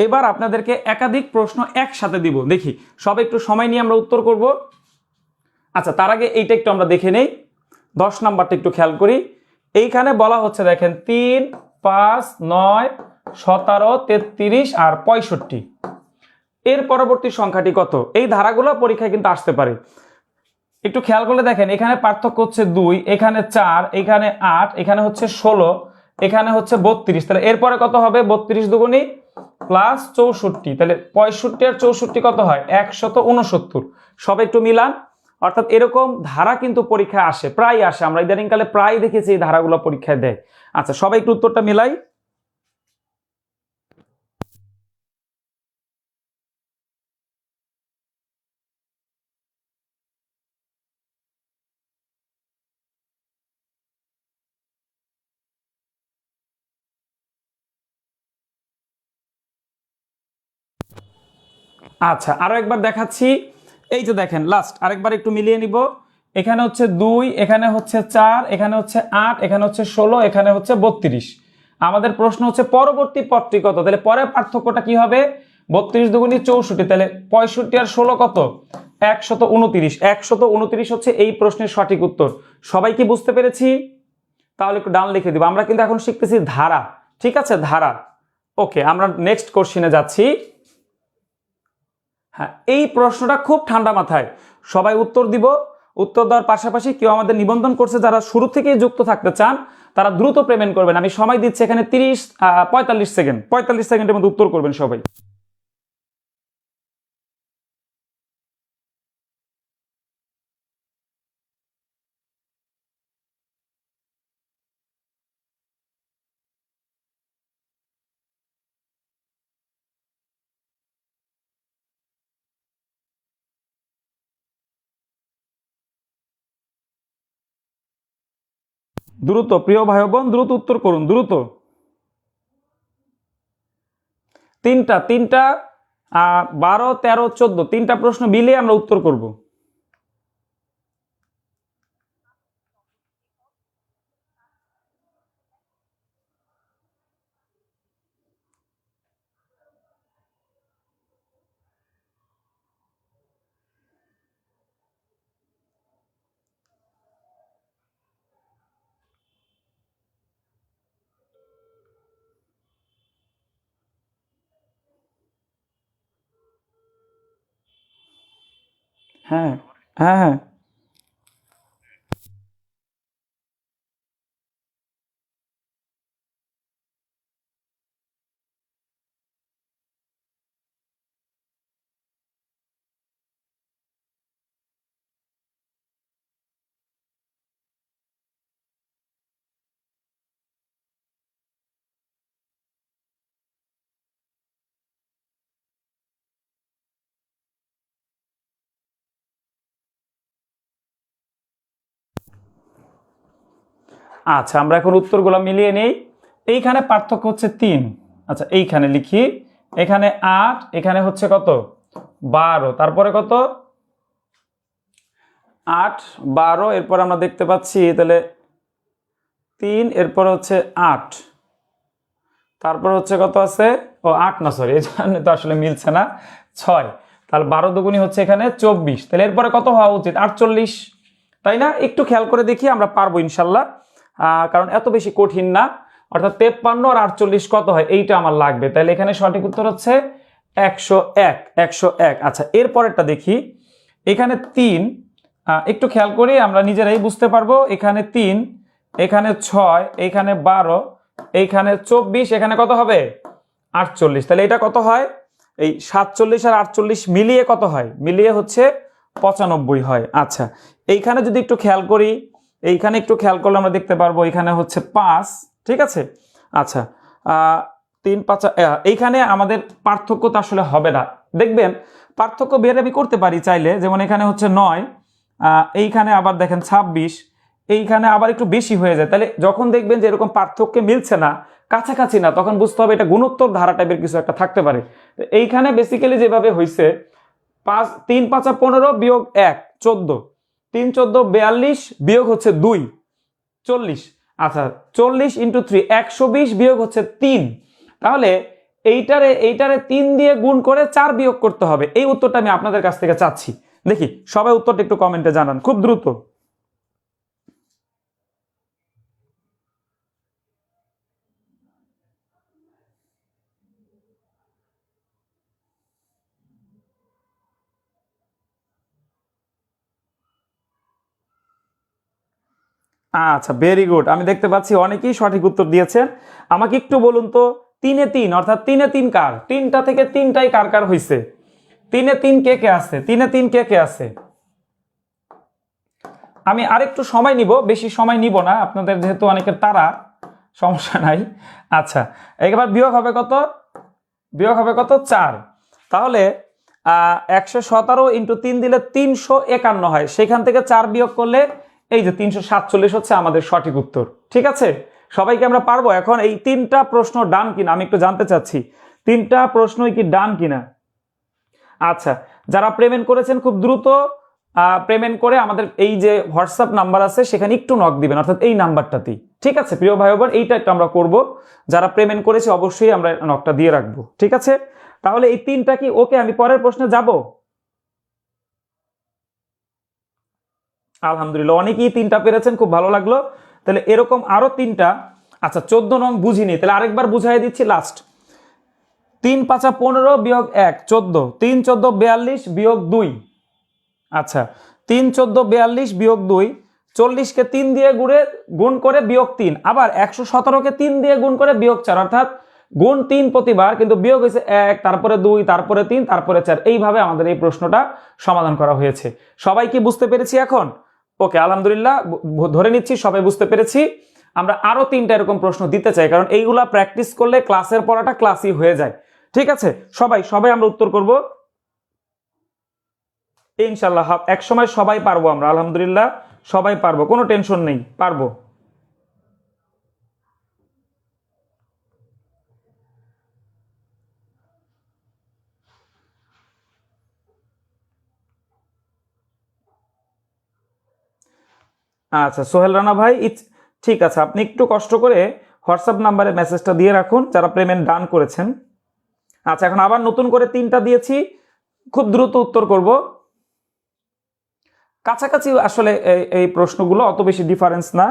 এবার আপনাদেরকে একাধিক প্রশ্ন একসাথে দিব, দেখি সবাই একটু সময় নিয়ে আমরা উত্তর করব। আচ্ছা, তার আগে এইটা একটু আমরা দেখে নেই, 10 নাম্বারটা একটু খেয়াল করি। এইখানে বলা হচ্ছে দেখেন 3 5 9 17 33 আর 65, এর পরবর্তী সংখ্যাটি কত? এই ধারাগুলো পরীক্ষায় কিন্তু আসতে পারে। একটু খেয়াল করলে দেখেন এখানে পার্থক্য হচ্ছে 2, এখানে 4, এখানে 8, এখানে হচ্ছে 16, এখানে হচ্ছে 32, তাহলে এরপরে কত হবে? 32 দুগুণী প্লাস 64, তাহলে 65 আর 64 কত হয়? 169। সব একটু মিলান। অর্থাৎ এরকম ধারা কিন্তু পরীক্ষায় আসে, প্রায় আসে, আমরা ইদানিংকালে প্রায় দেখেছি এই ধারাগুলো পরীক্ষায় দেয়। আচ্ছা, সবাই একটু উত্তরটা মিলাই। আচ্ছা, আরো একবার দেখাচ্ছি। এই যে দেখেন লাস্ট আরেকবার একটু মিলিয়ে নিব। এখানে হচ্ছে 2, এখানে হচ্ছে 4, এখানে হচ্ছে 8, এখানে হচ্ছে 16, এখানে হচ্ছে 32। আমাদের প্রশ্ন হচ্ছে পরবর্তী পদটি কত, তাহলে পরের পার্থক্যটা কি হবে? 32 দুগুণী 64, তাহলে 65 আর 16 কত? 129। 129 হচ্ছে এই প্রশ্নের সঠিক উত্তর। সবাই কি বুঝতে পেরেছি? তাহলে একটু ডান লিখে দিব। আমরা কিন্তু এখন শিখতেছি ধারা, ঠিক আছে, ধারা। ওকে, আমরা নেক্সট কোশ্চেনে যাচ্ছি। হ্যাঁ, এই প্রশ্নটা খুব ঠান্ডা মাথায় সবাই উত্তর দিব। উত্তর দেওয়ার পাশাপাশি কেউ আমাদের নিবন্ধন করছে যারা শুরু থেকেই যুক্ত থাকতে চান, তারা দ্রুত পেমেন্ট করবেন। আমি সময় দিচ্ছি এখানে 45 সেকেন্ড, 45 সেকেন্ডের মধ্যে উত্তর করবেন সবাই। দ্রুত প্রিয় ভাই বোন, দ্রুত উত্তর করুন, দ্রুত। তিনটা তিনটা 12 13 14, তিনটা প্রশ্ন মিলিয়ে আমরা উত্তর করব। হ্যাঁ হ্যাঁ হ্যাঁ। আচ্ছা, আমরা এখন উত্তরগুলো মিলিয়ে নেই। এইখানে পার্থক্য হচ্ছে 3। আচ্ছা, এইখানে লিখি, এখানে 8, এখানে হচ্ছে কত 12, তারপরে কত 8 12, এরপর আমরা দেখতে পাচ্ছি তাহলে 3, এরপর হচ্ছে 8, তারপর হচ্ছে কত আছে, ও 8 না, সরি, এই জন্য তো আসলে মিলছে না, 6, তাহলে 12 দুগুণী হচ্ছে এখানে 24, তাহলে এরপরে কত হওয়া উচিত 48, তাই না? একটু খেয়াল করে দেখি, আমরা পারবো ইনশাল্লাহ, কারণ এত বেশি কঠিন না। অর্থাৎ 53 আর 48 কত হয়, এইটা আমার লাগবে, তাহলে এখানে সঠিক উত্তর হচ্ছে 101, 101। আচ্ছা, এরপরেরটা দেখি, এখানে 3, একটু খেয়াল করি, আমরা নিজেরাই বুঝতে পারবো, এখানে 3, এখানে 6, এখানে 12, এইখানে 24, এখানে কত হবে 48, তাহলে এটা কত হয়, এই 47 আর 48 মিলিয়ে কত হয়, মিলিয়ে হচ্ছে 95 হয়। আচ্ছা, এইখানে যদি একটু খেয়াল করি, এইখানে একটু খেয়াল করলে আমরা দেখতে পারবো এখানে হচ্ছে 5, ঠিক আছে। আচ্ছা, 3 5, এইখানে আমাদের পার্থক্য তো আসলে হবে না, দেখবেন পার্থক্য বের আমি করতে পারি চাইলে, যেমন এখানে হচ্ছে 9, এইখানে আবার দেখেন 26, এইখানে আবার একটু বেশি হয়ে যায়, তাহলে যখন দেখবেন যে এরকম পার্থক্য মিলছে না, কাছাকাছি না, তখন বুঝতে হবে এটা গুণোত্তর ধারা টাইপের কিছু একটা থাকতে পারে। এইখানে বেসিক্যালি যেভাবে হয়েছে, 3 5 15 বিয়োগ 1 14, 3 14 42 বিয়োগ হচ্ছে 2 40। আচ্ছা, 40 ইন্টু 3 120 বিয়োগ হচ্ছে 3, তাহলে এইটারে 3 দিয়ে গুণ করে 4 বিয়োগ করতে হবে। এই উত্তরটা আমি আপনাদের কাছ থেকে চাচ্ছি, দেখি সবাই উত্তরটা একটু কমেন্টে জানান খুব দ্রুত। আচ্ছা, ভেরি গুড, আমি দেখতে পাচ্ছি অনেকেই সঠিক উত্তর দিয়েছেন। আমাকে একটু বলুন তো, 3 এ 3, অর্থাৎ 3 এ 3 কার, তিনটা থেকে তিনটাই কার কার হয়েছে, 3 এ 3 কে কে আছে, 3 এ 3 কে কে আছে? আমি আরেকটু সময় নিব, বেশি সময় নিব না, আপনাদের যেহেতু অনেকের তারা, সমস্যা নাই। আচ্ছা, এবার বিয়োগ হবে কত, বিয়োগ হবে কত 4, তাহলে 117 ইন্টু 3 দিলে 351 হয়, সেখান থেকে 4 বিয়োগ করলে এই যে 347 হচ্ছে আমাদের সঠিক উত্তর। ঠিক আছে, সবাইকে আমরা পারবো এখন এই 3টা প্রশ্ন ডান কিনা আমি একটু জানতে চাচ্ছি, 3টা প্রশ্নই কি ডান কিনা? আচ্ছা, যারা পেমেন্ট করেছেন খুব দ্রুত পেমেন্ট করে আমাদের এই যে হোয়াটসঅ্যাপ নাম্বার আছে সেখানে একটু নক দিবেন, অর্থাৎ এই নাম্বারটাতেই। ঠিক আছে প্রিয় ভাই বোন, এইটা একটু আমরা করব, যারা পেমেন্ট করেছে অবশ্যই আমরা নকটা দিয়ে রাখবো। ঠিক আছে, তাহলে এই 3টা কি ওকে? আমি পরের প্রশ্নে যাব। আলহামদুলিল্লাহ, অনেকেই 3টা পেরেছেন, খুব ভালো লাগলো। তাহলে এরকম আরো 3টা। আচ্ছা, 14 নং বুঝিনি, তাহলে আরেকবার বুঝাই দিচ্ছি লাস্ট। 3 5 15 বিয়োগ 1 14, 3 14 42 বিয়োগ 2। আচ্ছা, 3 14 42 বিয়োগ 2, 40 কে 3 দিয়ে গুণ করে বিয়োগ 3, আবার 117 কে 3 দিয়ে গুণ করে বিয়োগ 4, অর্থাৎ গুণ 3 প্রতিবার, কিন্তু বিয়োগ হয়েছে 1, তারপরে 2, তারপরে 3, তারপরে 4, এইভাবে আমাদের এই প্রশ্নটা সমাধান করা হয়েছে। সবাই কি বুঝতে পেরেছি এখন? ওকে, আলহামদুলিল্লাহ, ধরে নিচ্ছি সবাই বুঝতে পেরেছি। আমরা আরো 3টা এরকম প্রশ্ন দিতে চাই, কারণ এইগুলা প্র্যাকটিস করলে ক্লাসের পড়াটা ক্লাসই হয়ে যায়। ঠিক আছে, সবাই সবাই আমরা উত্তর করব ইনশাল্লাহ, এক সময় সবাই পারবো আমরা, আলহামদুলিল্লাহ সবাই পারবো, কোনো টেনশন নেই, পারবো। আচ্ছা, সোহেল রানা ভাই, ঠিক আছে, আপনি একটু কষ্ট করে হোয়াটসঅ্যাপ নাম্বারে মেসেজটা দিয়ে রাখুন যারা পেমেন্ট ডান করেছেন। আচ্ছা, এখন আবার নতুন করে 3টা দিয়েছি, খুব দ্রুত উত্তর করব। কাছাকাছি আসলে এই প্রশ্নগুলো অত বেশি ডিফারেন্স না।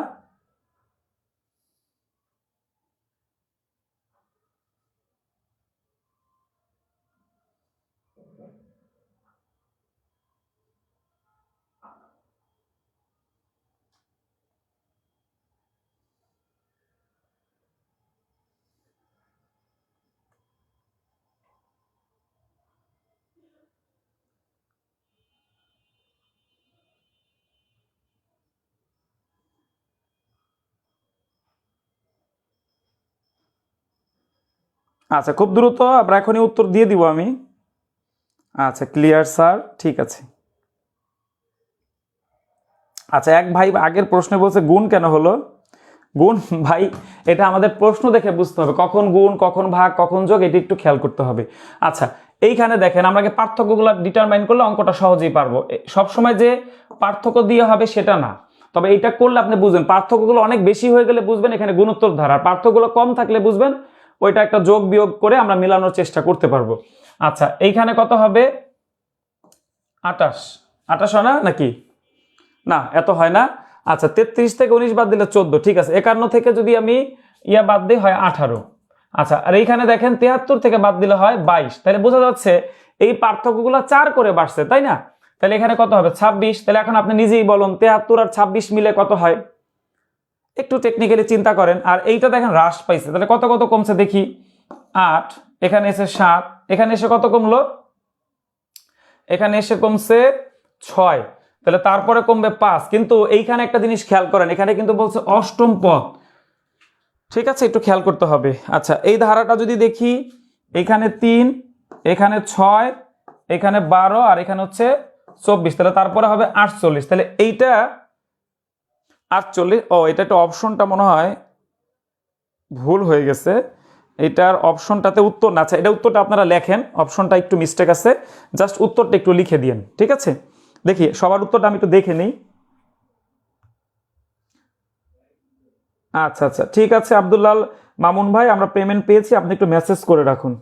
আচ্ছা, খুব দ্রুত আমরা এখনই উত্তর দিয়ে দিব আমি। আচ্ছা, ক্লিয়ার স্যার, ঠিক আছে। আচ্ছা, এক ভাই আগের প্রশ্নে বলছে গুণ কেন হলো। গুণ ভাই, এটা আমাদের প্রশ্ন দেখে বুঝতে হবে, কখন গুণ, কখন ভাগ, কখন যোগ, এটি একটু খেয়াল করতে হবে। আচ্ছা, এইখানে দেখেন, আমরা পার্থক্যগুলো ডিটারমাইন করলে অঙ্কটা সহজেই পারবো। সবসময় যে পার্থক্য দিয়ে হবে সেটা না, তবে এইটা করলে আপনি বুঝবেন। পার্থক্যগুলো অনেক বেশি হয়ে গেলে বুঝবেন এখানে গুণোত্তর ধারা, পার্থক্যগুলো কম থাকলে বুঝবেন ওইটা একটা যোগ বিয়োগ করে আমরা মিলানোর চেষ্টা করতে পারবো। আচ্ছা, এইখানে কত হবে? 28। 28 হয় না নাকি? না, এত হয় না। আচ্ছা, 33 থেকে 19 বাদ দিলে 14, ঠিক আছে। 51 থেকে যদি আমি বাদ দিই হয় 18। আচ্ছা, আর এইখানে দেখেন 73 থেকে বাদ দিলে হয় 22। তাহলে বোঝা যাচ্ছে এই পার্থক্যগুলো 4 করে বাড়ছে, তাই না? তাহলে এখানে কত হবে? 26। তাহলে এখন আপনি নিজেই বলুন 73 আর 26 মিলে কত হয়? একটু টেকনিক্যালি চিন্তা করেন। আর এইটা দেখেন হ্রাস পাইছে, তাহলে কত কত কমছে দেখি। 8, এখানে এসে 7, এখানে এসে কত কমলো? এখানে এসে কমছে 6, তাহলে তারপরে কমবে 5। কিন্তু এইখানে একটা জিনিস খেয়াল করেন, এখানে কিন্তু বলছে অষ্টম পদ, ঠিক আছে, একটু খেয়াল করতে হবে। আচ্ছা, এই ধারাটা যদি দেখি, এখানে 3, এখানে 6, এখানে 12, আর এখানে হচ্ছে 24, তাহলে তারপরে হবে 48। তাহলে এইটা 48। ও, এটা একটা অপশনটা মনে হয় ভুল হয়ে গেছে, এটার অপশনটাতে উত্তর না। আচ্ছা, এটা উত্তরটা আপনারা লেখেন, অপশনটা একটু মিস্টেক আছে, জাস্ট উত্তরটা একটু লিখে দিন, ঠিক আছে। দেখি সবার উত্তরটা আমি একটু দেখে নিই। আচ্ছা আচ্ছা, ঠিক আছে আব্দুল্লাল মামুন ভাই, আমরা পেমেন্ট পেয়েছি, আপনি একটু মেসেজ করে রাখুন।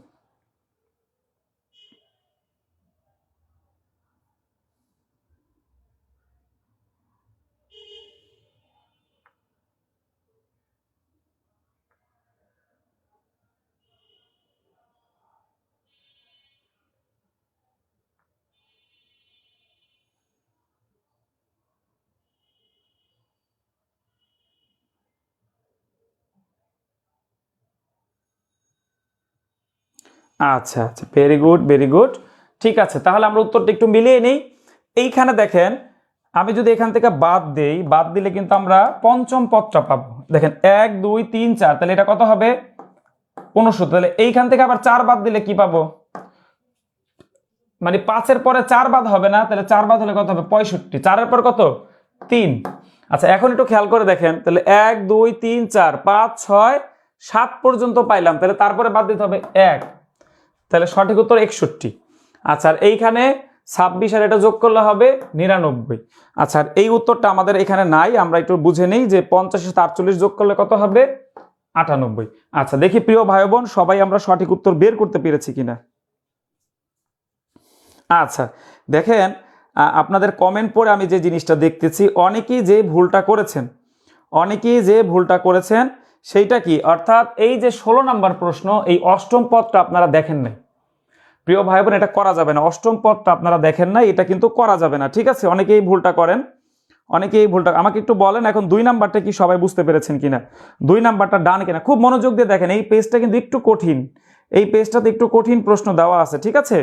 আচ্ছা আচ্ছা, ভেরি গুড ভেরি গুড, ঠিক আছে। তাহলে আমরা উত্তরটা একটু মিলিয়ে নেই। এইখানে দেখেন, আমি যদি এখান থেকে বাদ দেই, বাদ দিলে কিন্তু আমরা পঞ্চম পদটা পাবো। দেখেন 1 2 3 4, তাহলে এটা কত হবে? 69। তাহলে এইখান থেকে আবার 4 বাদ দিলে কি পাবো? মানে 5-এর পরে 4 বাদ হবে না, তাহলে 4 বাদ হলে কত হবে? 65। 4-এর পর কত? 3। আচ্ছা, এখন একটু খেয়াল করে দেখেন, তাহলে 1 2 3 4 5 6 7 পর্যন্ত পাইলাম, তাহলে তারপরে বাদ দিতে হবে 1, তাহলে সঠিক উত্তর 61। আচ্ছা, আর এইখানে 26 আর এটা যোগ করলে হবে 99। আচ্ছা, আর এই উত্তরটা আমাদের এখানে নাই, আমরা একটু বুঝে নেই যে 50 সাথে 48 যোগ করলে কত হবে? 98। আচ্ছা, দেখি প্রিয় ভাই বোন সবাই আমরা সঠিক উত্তর বের করতে পেরেছি কিনা। আচ্ছা, দেখেন, আপনাদের কমেন্ট পড়ে আমি যে জিনিসটা দেখতেছি, অনেকেই যে ভুলটা করেছেন সেইটা কি, অর্থাৎ এই যে 16 নাম্বার প্রশ্ন, এই অষ্টম পদটা আপনারা দেখেন নাই। প্রিয় ভাই বোন, এটা করা যাবে না, অষ্টম পদটা আপনারা দেখেন নাই, এটা কিন্তু করা যাবে না, ঠিক আছে। অনেকেই ভুলটা করেন, আমাকে একটু বলেন এখন 2 নাম্বারটা কি সবাই বুঝতে পেরেছেন কিনা, 2 নাম্বারটা ডান কিনা। খুব মনোযোগ দিয়ে দেখেন, এই পেজটা কিন্তু একটু কঠিন, এই পেজটাতে একটু কঠিন প্রশ্ন দেওয়া আছে, ঠিক আছে।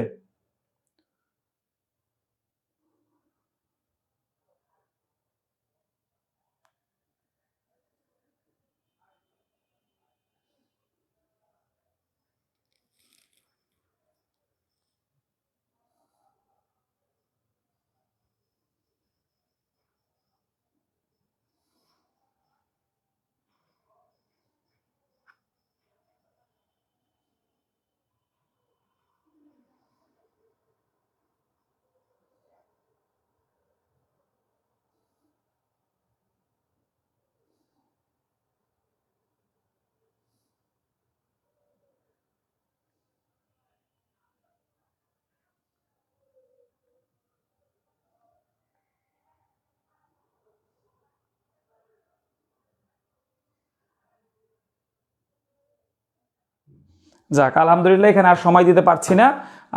যাক, আলহামদুলিল্লাহ, এখানে আর সময় দিতে পারছি না,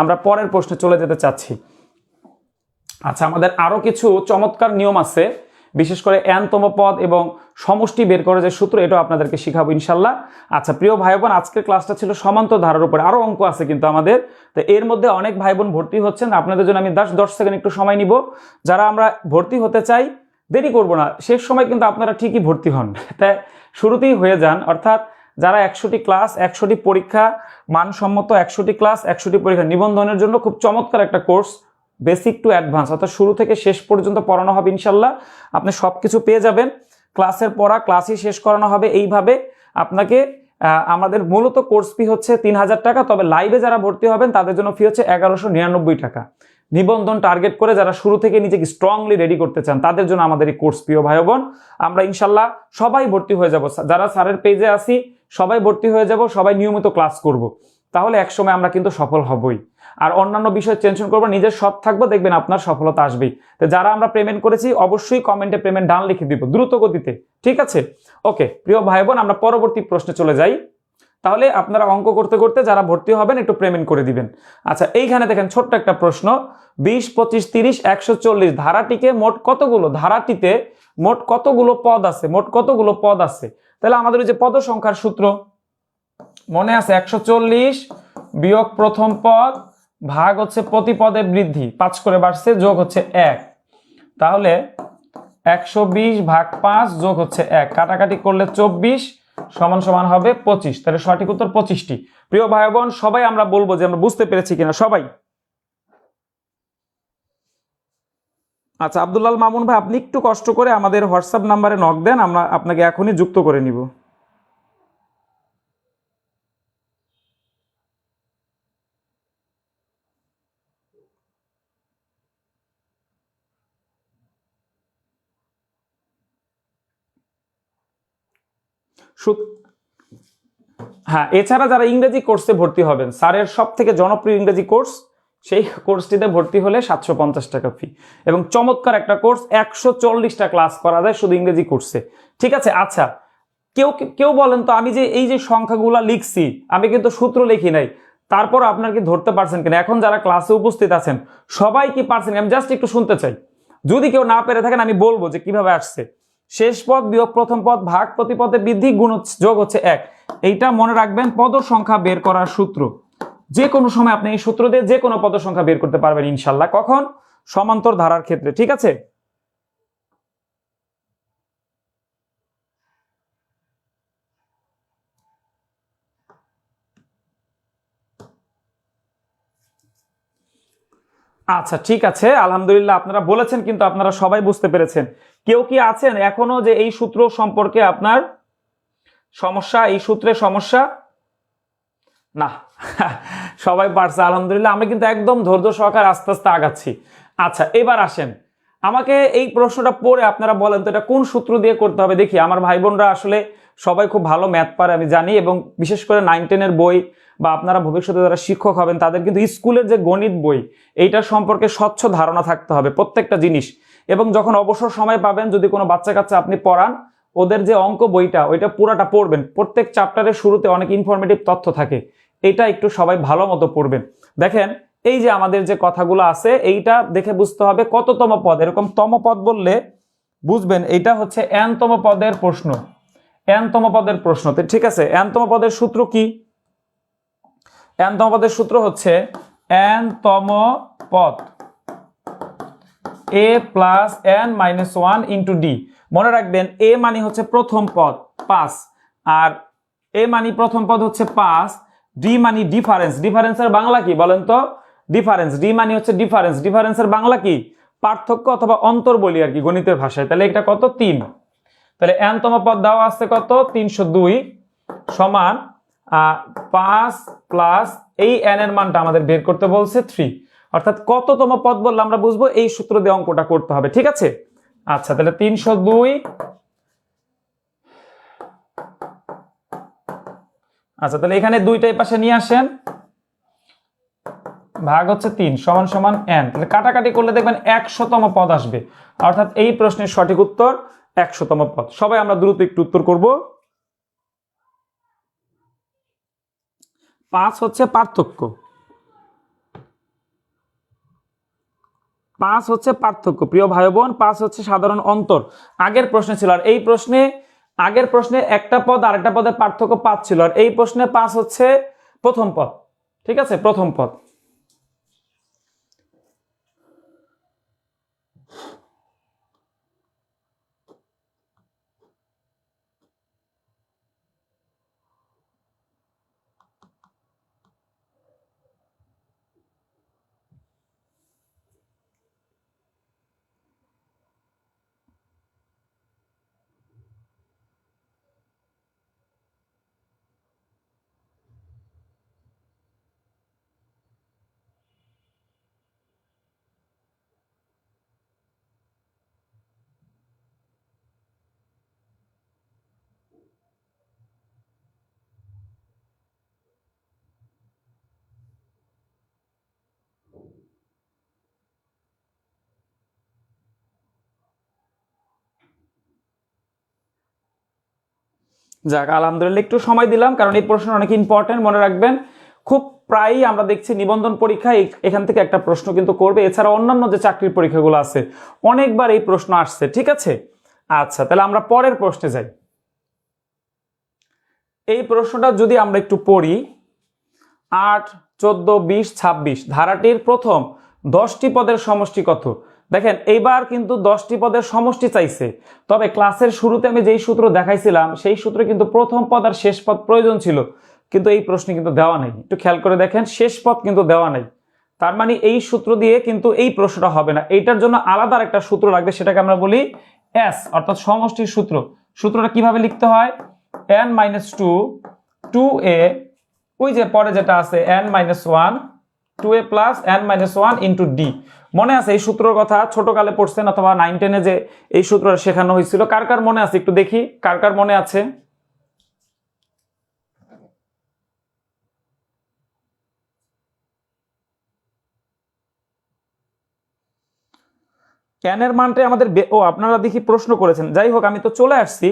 আমরা পরের প্রশ্নে চলে যেতে চাচ্ছি। আচ্ছা, আমাদের আরো কিছু চমৎকার নিয়ম আছে, বিশেষ করে এনতম পদ এবং সমষ্টি বের করে যে সূত্র, এটাও আপনাদেরকে শিখাবো ইনশাল্লাহ। আচ্ছা প্রিয় ভাই বোন, আজকের ক্লাসটা ছিল সমান্তর ধারার উপরে, আরো অঙ্ক আছে কিন্তু আমাদের, তো এর মধ্যে অনেক ভাই বোন ভর্তি হচ্ছেন, আপনাদের জন্য আমি 10 সেকেন্ড একটু সময় নিব। যারা আমরা ভর্তি হতে চাই, দেরি করব না, শেষ সময় কিন্তু আপনারা ঠিকই ভর্তি হন, তাই শুরুতেই হয়ে যান, অর্থাৎ যারা 100টি ক্লাস 100টি পরীক্ষা মানসম্মত 100টি ক্লাস 100টি পরীক্ষা নিবন্ধনের জন্য খুব চমৎকার একটা কোর্স, বেসিক টু অ্যাডভান্স, অর্থাৎ শুরু থেকে শেষ পর্যন্ত পড়ানো হবে ইনশাল্লাহ। আপনি সব কিছু পেয়ে যাবেন, ক্লাসের পড়া ক্লাসই শেষ করানো হবে। এইভাবে আপনাকে আমাদের মূলত কোর্স ফি হচ্ছে 3000 টাকা, তবে লাইভে যারা ভর্তি হবেন তাদের জন্য ফি হচ্ছে 1199 টাকা। নিবন্ধন টার্গেট করে যারা শুরু থেকে নিজেকে স্ট্রংলি রেডি করতে চান তাদের জন্য আমাদের এই কোর্স, প্রিয় ভাই বোন। আমরা ইনশাল্লাহ সবাই ভর্তি হয়ে যাব, যারা স্যারের পেজে আসি সবাই ভর্তি হয়ে যাব, সবাই নিয়মিত ক্লাস করব, তাহলে একসময় আমরা কিন্তু সফল হবই। আর অন্যান্য বিষয় টেনশন করবো, নিজের সৎ থাকবো, দেখবেন আপনার সফলতা আসবেই। তো যারা আমরা পেমেন্ট করেছি অবশ্যই কমেন্টে পেমেন্ট ডান লিখে দিব দ্রুত গতিতে, ঠিক আছে? ওকে প্রিয় ভাই বোন, আমরা পরবর্তী প্রশ্নে চলে যাই। তাহলে আপনারা অঙ্ক করতে করতে যারা ভর্তি হবেন একটু পেমেন্ট করে দিবেন। আচ্ছা, এইখানে দেখেন ছোট্ট একটা প্রশ্ন, 20, 25, 30, 140 ধারাটিকে মোট কতগুলো, ধারাটিতে মোট কতগুলো পদ আছে, মোট কতগুলো পদ আছে? তাহলে আমাদের ওই যে পদ সংখ্যার সূত্র মনে আছে, 140 বিয়োগ প্রথম পদ ভাগ হচ্ছে প্রতি পদে বৃদ্ধি, 5 করে বাড়ছে, যোগ হচ্ছে 1, তাহলে 120 ভাগ 5 যোগ হচ্ছে 1, কাটাকাটি করলে 24 সমান সমান হবে 25। তাহলে সঠিক উত্তর 25টি। প্রিয় ভাই বোন, সবাই আমরা বলবো যে আমরা বুঝতে পেরেছি কিনা সবাই। আচ্ছা আব্দুল্লাল মামুন ভাই, আপনি একটু কষ্ট করে আমাদের হোয়াটসঅ্যাপ নাম্বারে নক দেন, আমরা আপনাকে এখনই যুক্ত করে নিব। হ্যাঁ, এছাড়া যারা ইংরেজি কোর্সে ভর্তি হবেন, স্যারের সব থেকে জনপ্রিয় ইংরেজি কোর্স, সেই কোর্সটিতে ভর্তি হলে 750 টাকা ফি, এবং চমৎকার একটা কোর্স, 140টা ক্লাস করা যায় শুধু ইংরেজি কোর্সে, ঠিক আছে? আচ্ছা, কেউ কেউ বলেন তো, আমি যে এই যে সংখ্যাগুলা লিখছি আমি কিন্তু সূত্র লিখি নাই, তারপর আপনার কি ধরতে পারছেন কিনা? এখন যারা ক্লাসে উপস্থিত আছেন সবাই কি পারছেন? আমি জাস্ট একটু শুনতে চাই। যদি কেউ না পেরে থাকেন আমি বলবো যে কিভাবে আসছে। শেষ পদ বিয়োগ প্রথম পদ ভাগ প্রতি পদে বৃদ্ধি গুণ যোগ হচ্ছে 1, এইটা মনে রাখবেন পদ সংখ্যা বের করার সূত্র। যে কোনো সময় আপনি এই সূত্র দিয়ে যে কোনো পদ সংখ্যা বের করতে পারবেন ইনশাল্লাহ। কখন? সমান্তর ধারার ক্ষেত্রে, ঠিক আছে? আচ্ছা ঠিক আছে, আলহামদুলিল্লাহ আপনারা বলেছেন, কিন্তু আপনারা সবাই বুঝতে পেরেছেন। কেউ কি আছেন এখনো যে এই সূত্র সম্পর্কে আপনার সমস্যা, এই সূত্রে সমস্যা? না, সবাই পারছে আলহামদুলিল্লাহ। আমরা কিন্তু একদম ধৈর্য সহকারে আস্তে আস্তে আগাচ্ছি। আচ্ছা এবার আসেন, আমাকে এই প্রশ্নটা পড়ে আপনারা বলেন তো এটা কোন সূত্র দিয়ে করতে হবে দেখি। আমার ভাই বোনরা আসলে সবাই খুব ভালো ম্যাথ পারে আমি জানি, এবং বিশেষ করে 9-10 বই বা আপনারা ভবিষ্যতে যারা শিক্ষক হবেন তাদের কিন্তু স্কুলের যে গণিত বই এইটা সম্পর্কে স্বচ্ছ ধারণা থাকতে হবে প্রত্যেকটা জিনিস। এবং যখন অবসর সময় পাবেন, যদি কোনো বাচ্চা কাচ্চা আপনি পড়ান, ওদের যে অঙ্ক বইটা ওইটা পুরাটা পড়বেন। প্রত্যেক চ্যাপ্টারের শুরুতে অনেক ইনফরমেটিভ তথ্য থাকে, এটা একটু সবাই ভালো মতো পড়বেন। দেখেন এই যে আমাদের যে কথাগুলো আছে এইটা দেখে বুঝতে হবে কততম পদ, এরকম তম পদ বললে বুঝবেন এইটা হচ্ছে n-তম পদের প্রশ্ন, n-তম পদের প্রশ্ন, ঠিক আছে? n-তম পদের সূত্র কি? n-তম পদের সূত্র হচ্ছে n-তম পদ a plus n-1 into d। মনে রাখবেন a মানে হচ্ছে প্রথম পদ 5, আর a মানে প্রথম পদ হচ্ছে 5, d মানে ডিফারেন্স, ডিফারেন্সের বাংলা কি বলেন তো? ডিফারেন্স, d মানে হচ্ছে ডিফারেন্স, ডিফারেন্সের বাংলা কি? পার্থক্য অথবা অন্তর বলি আর কি গণিতের ভাষায়। তাহলে এটা কত? 3। তাহলে n-তম পদ দেওয়া আছে কত? 302 সমান 5 প্লাস এই n এর মানটা আমাদের বের করতে বলছে 3, অর্থাৎ কততম পদ বললে আমরা বুঝবো এই সূত্র দিয়ে অঙ্কটা করতে হবে, ঠিক আছে? আচ্ছা তাহলে 302, আচ্ছা তাহলে এখানে দুইটাই পাশে নিয়ে আসেন, ভাগ হচ্ছে 3 সমান সমান n। তাহলে কাটাকাটি করলে দেখবেন 100তম পদ আসবে, অর্থাৎ এই প্রশ্নের সঠিক উত্তর 100তম পদ। সবাই আমরা দ্রুত একটু উত্তর করব। 5 হচ্ছে পার্থক্য, 5 হচ্ছে পার্থক্য প্রিয় ভাই বোন, 5 হচ্ছে সাধারণ অন্তর। আগের প্রশ্নে ছিল, আর এই প্রশ্নে আগের প্রশ্নে একটা পদ আর একটা পদের পার্থক্য 5 ছিল, আর এই প্রশ্নে 5 হচ্ছে প্রথম পদ, ঠিক আছে? প্রথম পদ। যাক আলহামদুলিল্লাহ, একটু সময় দিলাম কারণ এই প্রশ্ন অনেক ইম্পর্টেন্ট, মনে রাখবেন। খুব প্রায়ই আমরা দেখছি নিবন্ধন পরীক্ষায় এখান থেকে একটা প্রশ্ন কিন্তু করবে, এছাড়া অন্যান্য যে চাকরির পরীক্ষাগুলো আছে অনেকবার এই প্রশ্ন আসছে, ঠিক আছে। আচ্ছা, তাহলে আমরা পরের প্রশ্নে যাই। এই প্রশ্নটা যদি আমরা একটু পড়ি, 8, 14, 20, 26 ধারাটির প্রথম 10টি পদের সমষ্টি কত? দেখেন এইবার কিন্তু 10টি পদের সমষ্টি চাইছে, তবে ক্লাসের শুরুতে আমি যেই সূত্র দেখাইছিলাম সেই সূত্রে কিন্তু প্রথম পদ আর শেষ পদ প্রয়োজন ছিল, কিন্তু এই প্রশ্নে কিন্তু দেওয়া নাই। একটু খেয়াল করে দেখেন, শেষ পদ কিন্তু দেওয়া নাই, তার মানে এই সূত্র দিয়ে কিন্তু এই প্রশ্নটা হবে না। এইটার জন্য আলাদা একটা সূত্র লাগবে, সেটাকে আমরা বলি এস, অর্থাৎ সমষ্টির সূত্র। সূত্রটা কিভাবে লিখতে হয়? n-2 2a, ওই যে পরে যেটা আছে n-1 2a plus n-1 into D. মনে আছে এই সূত্রের কথা? ছোটকালে পড়ছেন অথবা 9-10-এ যে এই সূত্রটা শেখানো হয়েছিল, কার কার মনে আছে একটু দেখি, কার কার মনে আছে? এর মানটা আমাদের ও আপনারা দেখি প্রশ্ন করেছেন, যাই হোক আমি তো চলে আসছি,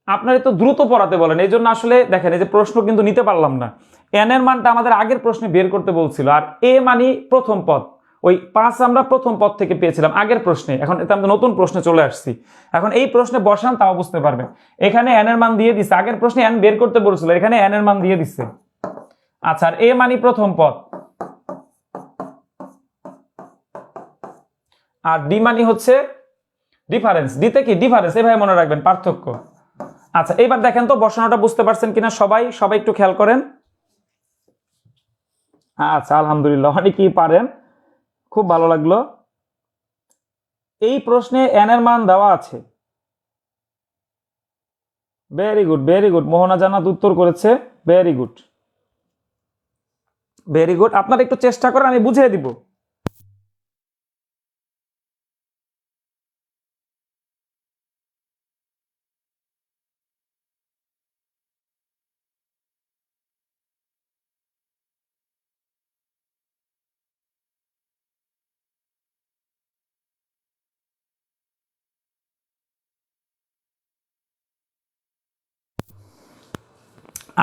আপনারা তো দ্রুত পড়াতে বলেন, এই জন্য আসলে দেখেন এই যে প্রশ্ন কিন্তু নিতে পারলাম না। এর মানটা আমাদের আগের প্রশ্নে বের করতে বলছিল, আর এ মানে প্রথম পদ, ওই 5 আমরা প্রথম পদ থেকে পেয়েছিলাম আগের প্রশ্নে, এখন এটা আমরা নতুন প্রশ্নে চলে আসছি। এখন এই প্রশ্নে বসান, তাও বুঝতে পারবেন। এখানে এর মান দিয়ে দিচ্ছে, আগের প্রশ্নে এন বের করতে বলছিল, এখানে এর মান দিয়ে দিচ্ছে। আচ্ছা, আর এ মানে প্রথম পদ, আর ডি মানে হচ্ছে ডিফারেন্স। দিতে কি ডিফারেন্স, এভাবে মনে রাখবেন, পার্থক্য। আচ্ছা, এবার দেখেন তো বসানোটা বুঝতে পারছেন কিনা সবাই? সবাই একটু খেয়াল করেন। আচ্ছা আলহামদুলিল্লাহ, অনেকেই পারেন, খুব ভালো লাগলো। এই প্রশ্নে এন এর মান দেওয়া আছে। ভেরি গুড, ভেরি গুড, মোহনা জান্নাত উত্তর করেছে, ভেরি গুড, ভেরি গুড। আপনারা একটু চেষ্টা করেন, আমি বুঝিয়ে দিব।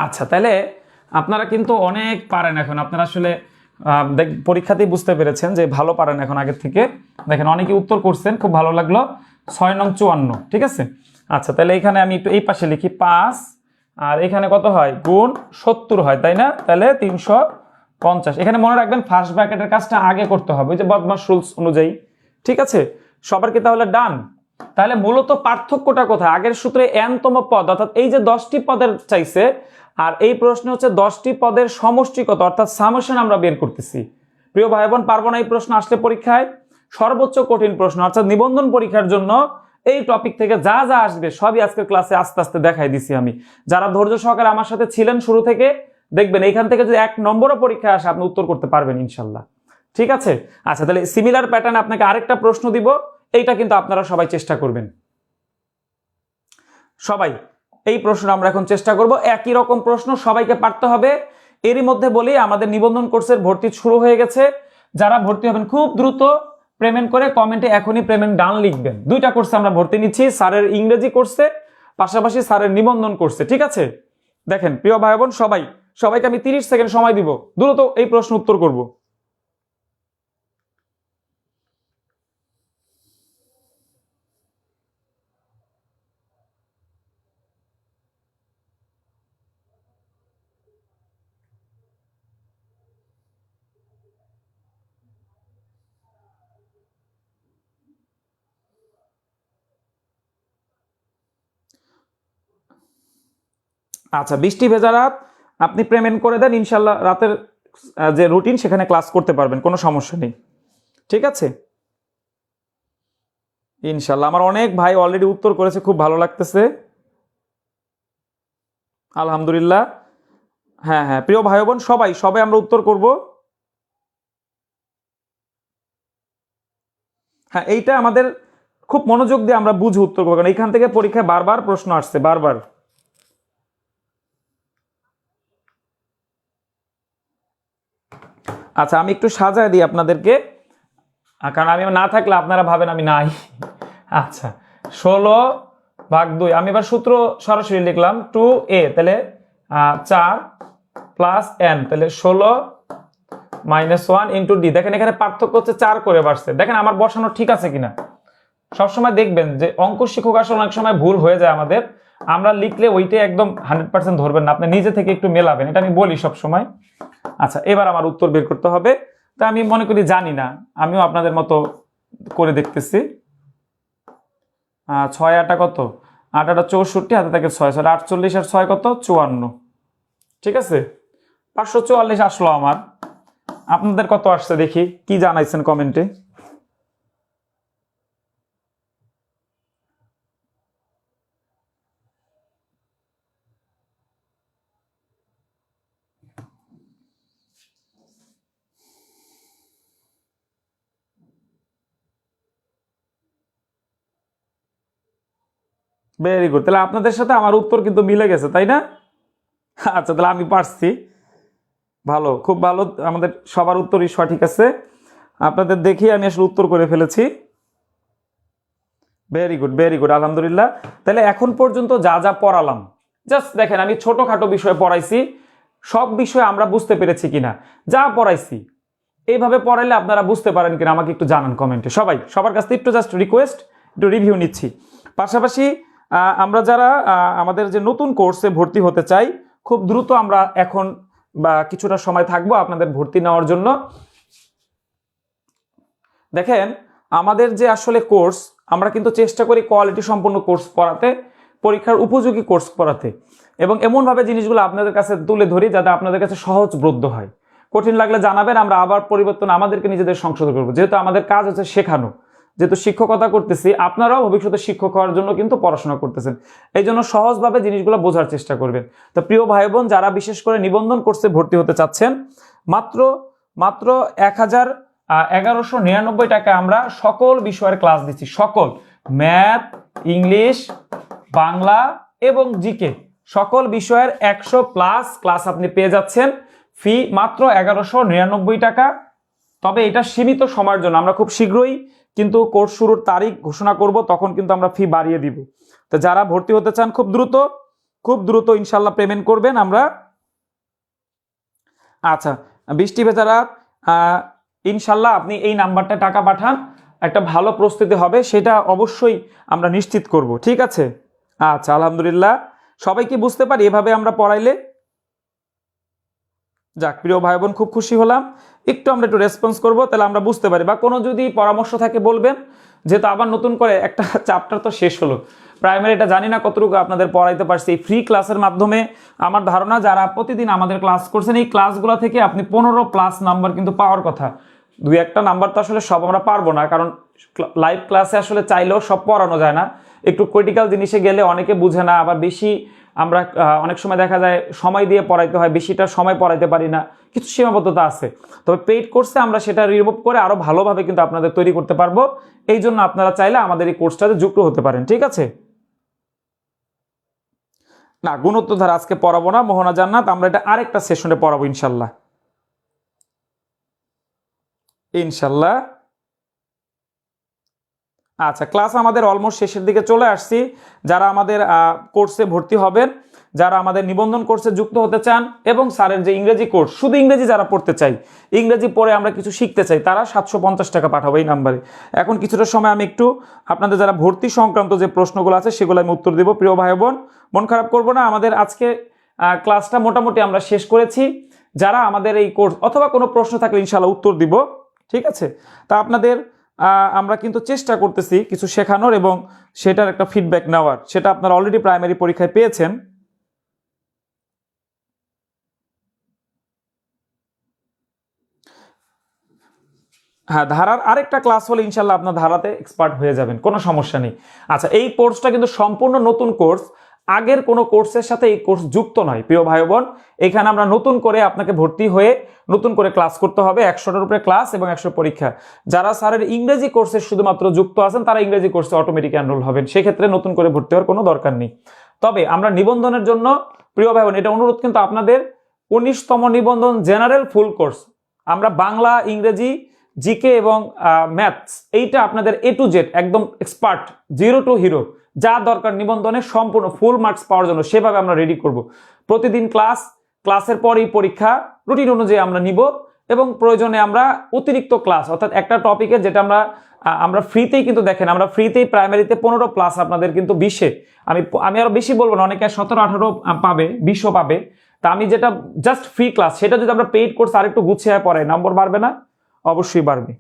আচ্ছা, তাহলে আপনারা কিন্তু অনেক পারেন এখন, আপনারা আসলে পরীক্ষাতেই বুঝতে পেরেছেন যে ভালো পারেন এখন আগের থেকে। দেখেন অনেকে উত্তর করছেন, খুব ভালো লাগলো। 6 নং 54, ঠিক আছে। আচ্ছা, তাহলে এখানে আমি একটু এই পাশে লিখি 5, আর এখানে কত হয়? গুণ 70 হয়, তাই না? তাহলে 350। এখানে মনে রাখবেন ফার্স্ট ব্র্যাকেটের কাজটা আগে করতে হবে, ওই যে বদমাশ রুলস অনুযায়ী, ঠিক আছে। সবার কি তাহলে ডান? তাহলে মূলত পার্থক্যটা কোথায়? আগের সূত্রে n-তম পদ, অর্থাৎ এই যে 10টি পদের চাইছে, আর এই প্রশ্নে হচ্ছে 10টি পদের সমষ্টি কত, অর্থাৎ সামেশন আমরা বের করতেছি। প্রিয় ভাই বোন, পারবো না এই প্রশ্ন আসলে পরীক্ষায়? সর্বোচ্চ কঠিন প্রশ্ন, অর্থাৎ নিবন্ধন পরীক্ষার জন্য এই টপিক থেকে যা যা আসবে সবই আজকের ক্লাসে আস্তে আস্তে দেখাই দিছি আমি। যারা ধৈর্য সহকারে আমার সাথে ছিলেন শুরু থেকে, দেখবেন এইখান থেকে যদি 1 নম্বরও পরীক্ষা আসে আপনি উত্তর করতে পারবেন ইনশাল্লাহ, ঠিক আছে। আচ্ছা, তাহলে সিমিলার প্যাটার্নে আপনাকে আরেকটা প্রশ্ন দিব, এইটা কিন্তু আপনারা সবাই চেষ্টা করবেন। সবাই এই প্রশ্ন আমরা এখন চেষ্টা করব, একই রকম প্রশ্ন সবাইকে পারতে হবে। এরই মধ্যে বলি, আমাদের নিবন্ধন কোর্সের ভর্তি শুরু হয়ে গেছে। যারা ভর্তি হবেন খুব দ্রুত পেমেন্ট করে কমেন্টে এখনই পেমেন্ট ডান লিখবেন। 2টা কোর্সে আমরা ভর্তি নিচ্ছি, স্যারের ইংরেজি কোর্সে, পাশাপাশি স্যারের নিবন্ধন কোর্সে, ঠিক আছে। দেখেন প্রিয় ভাই বোন, সবাইকে আমি 30 সেকেন্ড সময় দিব, দ্রুত এই প্রশ্ন উত্তর করব। আচ্ছা, বৃষ্টি ভেজা রাত, আপনি পেমেন্ট করে দেন, ইনশাল্লাহ রাতের যে রুটিন সেখানে ক্লাস করতে পারবেন, কোনো সমস্যা নেই, ঠিক আছে। ইনশাল্লাহ, আমার অনেক ভাই অলরেডি উত্তর করেছে, খুব ভালো লাগতেছে, আলহামদুলিল্লাহ। হ্যাঁ হ্যাঁ, প্রিয় ভাই বোন, সবাই আমরা উত্তর করব। হ্যাঁ, এইটা আমাদের খুব মনোযোগ দিয়ে আমরা বুঝে উত্তর করবো, কারণ এখান থেকে পরীক্ষায় বারবার প্রশ্ন আসছে, বারবার। আচ্ছা, আমি একটু সাজায় দিই আপনাদেরকে, কারণ আমি না থাকলে আপনারা ভাবেন আমি নাই। আচ্ছা, 16, ভাগ 2। আমি এবার সূত্র সরাসরি লিখলাম 2a, তাহলে 4 প্লাস n, তাহলে 16 মাইনাস 1 ইন্টু ডি। দেখেন এখানে পার্থক্য হচ্ছে 4 করে বাড়ছে। দেখেন আমার বসানো ঠিক আছে কিনা। সবসময় দেখবেন যে অঙ্ক শিক্ষক আসলে অনেক সময় ভুল হয়ে যায় আমাদের, আমরা লিখলে ওইটাই একদম 100% ধরবেন না, আপনি নিজে থেকে একটু মেলাবেন, এটা আমি বলি সব সময়। আচ্ছা, এবার আমার উত্তর বের করতে হবে। তা আমি মনে করি জানি না, আমিও আপনাদের মতো করে দেখতেছি। 6 8 কত, 8 8 64, হাতে থাকে 6 6 48 আর 6 কত 54। ঠিক আছে, 544 আসলো আমার। আপনাদের কত আসছে দেখি, কি জানাইছেন কমেন্টে। ভেরি গুড, তাহলে আপনাদের সাথে আমার উত্তর কিন্তু মিলে গেছে, তাই না? আচ্ছা, তাহলে আমি পারছি। ভালো, খুব ভালো, আমাদের সবার উত্তরই সঠিক আছে। আপনাদের দেখি আমি আসলে উত্তর করে ফেলেছি। ভেরি গুড, ভেরি গুড, আলহামদুলিল্লাহ। তাহলে এখন পর্যন্ত যা যা পড়ালাম, জাস্ট দেখেন আমি ছোটখাটো বিষয়ে পড়াইছি, সব বিষয়ে আমরা বুঝতে পেরেছি কিনা। যা পড়াইছি এইভাবে পড়াইলে আপনারা বুঝতে পারেন কিনা আমাকে একটু জানান কমেন্টে। সবার কাছ থেকে একটু জাস্ট রিকোয়েস্ট, একটু রিভিউ নিচ্ছি। পাশাপাশি আমরা যারা আমাদের যে নতুন কোর্সে ভর্তি হতে চাই, খুব দ্রুত আমরা এখন বা কিছুটা সময় থাকবো আপনাদের ভর্তি নেওয়ার জন্য। দেখেন আমাদের যে আসলে কোর্স, আমরা কিন্তু চেষ্টা করি কোয়ালিটি সম্পন্ন কোর্স পড়াতে, পরীক্ষার উপযোগী কোর্স পড়াতে, এবং এমনভাবে জিনিসগুলো আপনাদের কাছে তুলে ধরি যাতে আপনাদের কাছে সহজবোধ্য হয়। কঠিন লাগলে জানাবেন, আমরা আবার পরিবর্তন আমাদেরকে নিজেদের সংশোধন করবো। যেহেতু আমাদের কাজ হচ্ছে শেখানো, যেহেতু শিক্ষকতা করতেছি, আপনারাও ভবিষ্যতে শিক্ষক হওয়ার জন্য কিন্তু পড়াশোনা করতেছেন, এই জন্য সহজভাবে জিনিসগুলো বোঝার চেষ্টা করবেন। তো প্রিয় ভাই বোন, যারা বিশেষ করে নিবন্ধন কোর্সে ভর্তি হতে চাচ্ছেন, মাত্র 1199 টাকা আমরা সকল বিষয়ের ক্লাস দিচ্ছি। সকল ম্যাথ, ইংলিশ, বাংলা এবং জিকে সকল বিষয়ের 100+ ক্লাস আপনি পেয়ে যাচ্ছেন। ফি মাত্র 1199 টাকা। তবে এটা সীমিত সময়ের জন্য, আমরা খুব শীঘ্রই কিন্তু কোর্স শুরুর তারিখ ঘোষণা করব, তখন কিন্তু আমরা ফি বাড়িয়ে দিব। তো যারা ভর্তি হতে চান খুব দ্রুত ইনশাল্লাহ পেমেন্ট করবেন আমরা। আচ্ছা, বৃষ্টি ভেজারা, ইনশাল্লাহ আপনি এই নাম্বারটা টাকা পাঠান, একটা ভালো প্রস্তুতি হবে সেটা অবশ্যই আমরা নিশ্চিত করব। ঠিক আছে? আচ্ছা, আলহামদুলিল্লাহ, সবাই কি বুঝতে পারি এভাবে আমরা পড়াইলে? যাক প্রিয় ভাই বোন, খুব খুশি হলাম। আমরা একটু রেসপন্স করবো, তাহলে আমরা বুঝতে পারি, বা কোনো যদি পরামর্শ থাকে বলবেন। যেহেতু আবার নতুন করে একটা চ্যাপ্টার তো শেষ হলো, প্রাইমারি এটা জানি না কতটুকু আপনাদের পড়াইতে পারছি এই ফ্রি ক্লাসের মাধ্যমে। আমার ধারণা যারা প্রতিদিন আমাদের ক্লাস করছেন, এই ক্লাসগুলো থেকে আপনি 15+ নাম্বার কিন্তু পাওয়ার কথা। 2-1টা নাম্বার তো আসলে সব আমরা পারবো না, কারণ লাইভ ক্লাসে আসলে চাইলেও সব পড়ানো যায় না। একটু ক্রিটিক্যাল জিনিসে গেলে অনেকে বুঝে না, আবার বেশি আমরা অনেক সময় দেখা যায় সময় দিয়ে পড়াইতে হয়, বেশিটা সময় পড়াইতে পারি না, কিছু সীমাবদ্ধতা আছে। তবে পেইড কোর্সে আমরা সেটা রিমুভ করে আরো ভালোভাবে কিন্তু আপনাদের তৈরি করতে পারবো। এই জন্য আপনারা চাইলে আমাদের এই কোর্সটাতে যুক্ত হতে পারেন। ঠিক আছে? না, গুণোত্তরধারা আজকে পড়াবো না, মোহনা জান্নাত, আমরা এটা আরেকটা সেশনে পড়াবো ইনশাল্লাহ। আচ্ছা, ক্লাস আমাদের অলমোস্ট শেষের দিকে চলে আসছি। যারা আমাদের কোর্সে ভর্তি হবেন, যারা আমাদের নিবন্ধন কোর্সে যুক্ত হতে চান, এবং স্যারের যে ইংরেজি কোর্স, শুধু ইংরেজি যারা পড়তে চাই, ইংরেজি পড়ে আমরা কিছু শিখতে চাই, তারা 750 টাকা পাঠাবো এই নাম্বারে। এখন কিছুটা সময় আমি একটু আপনাদের যারা ভর্তি সংক্রান্ত যে প্রশ্নগুলো আছে সেগুলো আমি উত্তর দেবো। প্রিয় ভাই বোন, মন খারাপ করবো না, আমাদের আজকে ক্লাসটা মোটামুটি আমরা শেষ করেছি। যারা আমাদের এই কোর্স অথবা কোনো প্রশ্ন থাকলে ইনশাল্লাহ উত্তর দিব। ঠিক আছে? তা আপনাদের আমরা কিন্তু চেষ্টা করতেছি কিছু শেখানোর এবং সেটার একটা ফিডব্যাক নেওয়ার, সেটা আপনারা অলরেডি প্রাইমারি পরীক্ষায় পেয়েছেন। হ্যাঁ, ধারার আরেকটা ক্লাস হলে ইনশাল্লাহ আপনার ধারাতে এক্সপার্ট হয়ে যাবেন, কোনো সমস্যা নেই। আচ্ছা, এই কোর্সটা কিন্তু সম্পূর্ণ নতুন কোর্স, আগের কোনো কোর্সের সাথে এই কোর্স যুক্ত নয়। প্রিয় ভাই বোন, এখানে আমরা নতুন করে আপনাকে ভর্তি হয়ে নতুন করে ক্লাস করতে হবে। 100টার উপরে ক্লাস এবং 100 পরীক্ষা। যারা স্যারের ইংরেজি কোর্সে শুধুমাত্র যুক্ত আছেন, তারা ইংরেজি কোর্সে অটোমেটিক এনরোল হবেন, সেক্ষেত্রে নতুন করে ভর্তি হওয়ার কোনো দরকার নেই। তবে আমরা নিবন্ধনের জন্য প্রিয় ভাই বোন, এটা অনুরোধ কিন্তু আপনাদের, 19তম নিবন্ধন জেনারেল ফুল কোর্স, আমরা বাংলা, ইংরেজি, জিকে এবং ম্যাথস, এইটা আপনাদের A to Z একদম এক্সপার্ট, 0 to হিরো, যা দরকার নিবন্ধনের সম্পূর্ণ ফুল মার্কস পাওয়ার জন্য সেভাবে আমরা রেডি করব। প্রতিদিন ক্লাসের পরেই পরীক্ষা রুটিন অনুযায়ী আমরা নিব, এবং প্রয়োজনে আমরা অতিরিক্ত ক্লাস অর্থাৎ একটা টপিকের যেটা আমরা ফ্রিতেই কিন্তু দেখেন, আমরা ফ্রিতেই প্রাইমারিতে 15 প্লাস আপনাদের কিন্তু 20-এ, আমি আরো বেশি বলবো না, অনেকে 17-18 পাবে, 20ও পাবে। তা আমি যেটা জাস্ট ফ্রি ক্লাস, সেটা যদি আমরা পেইড কোর্স আর একটু গুছিয়ে পড়াই, নম্বর বাড়বে না? অবশ্যই বাড়বে।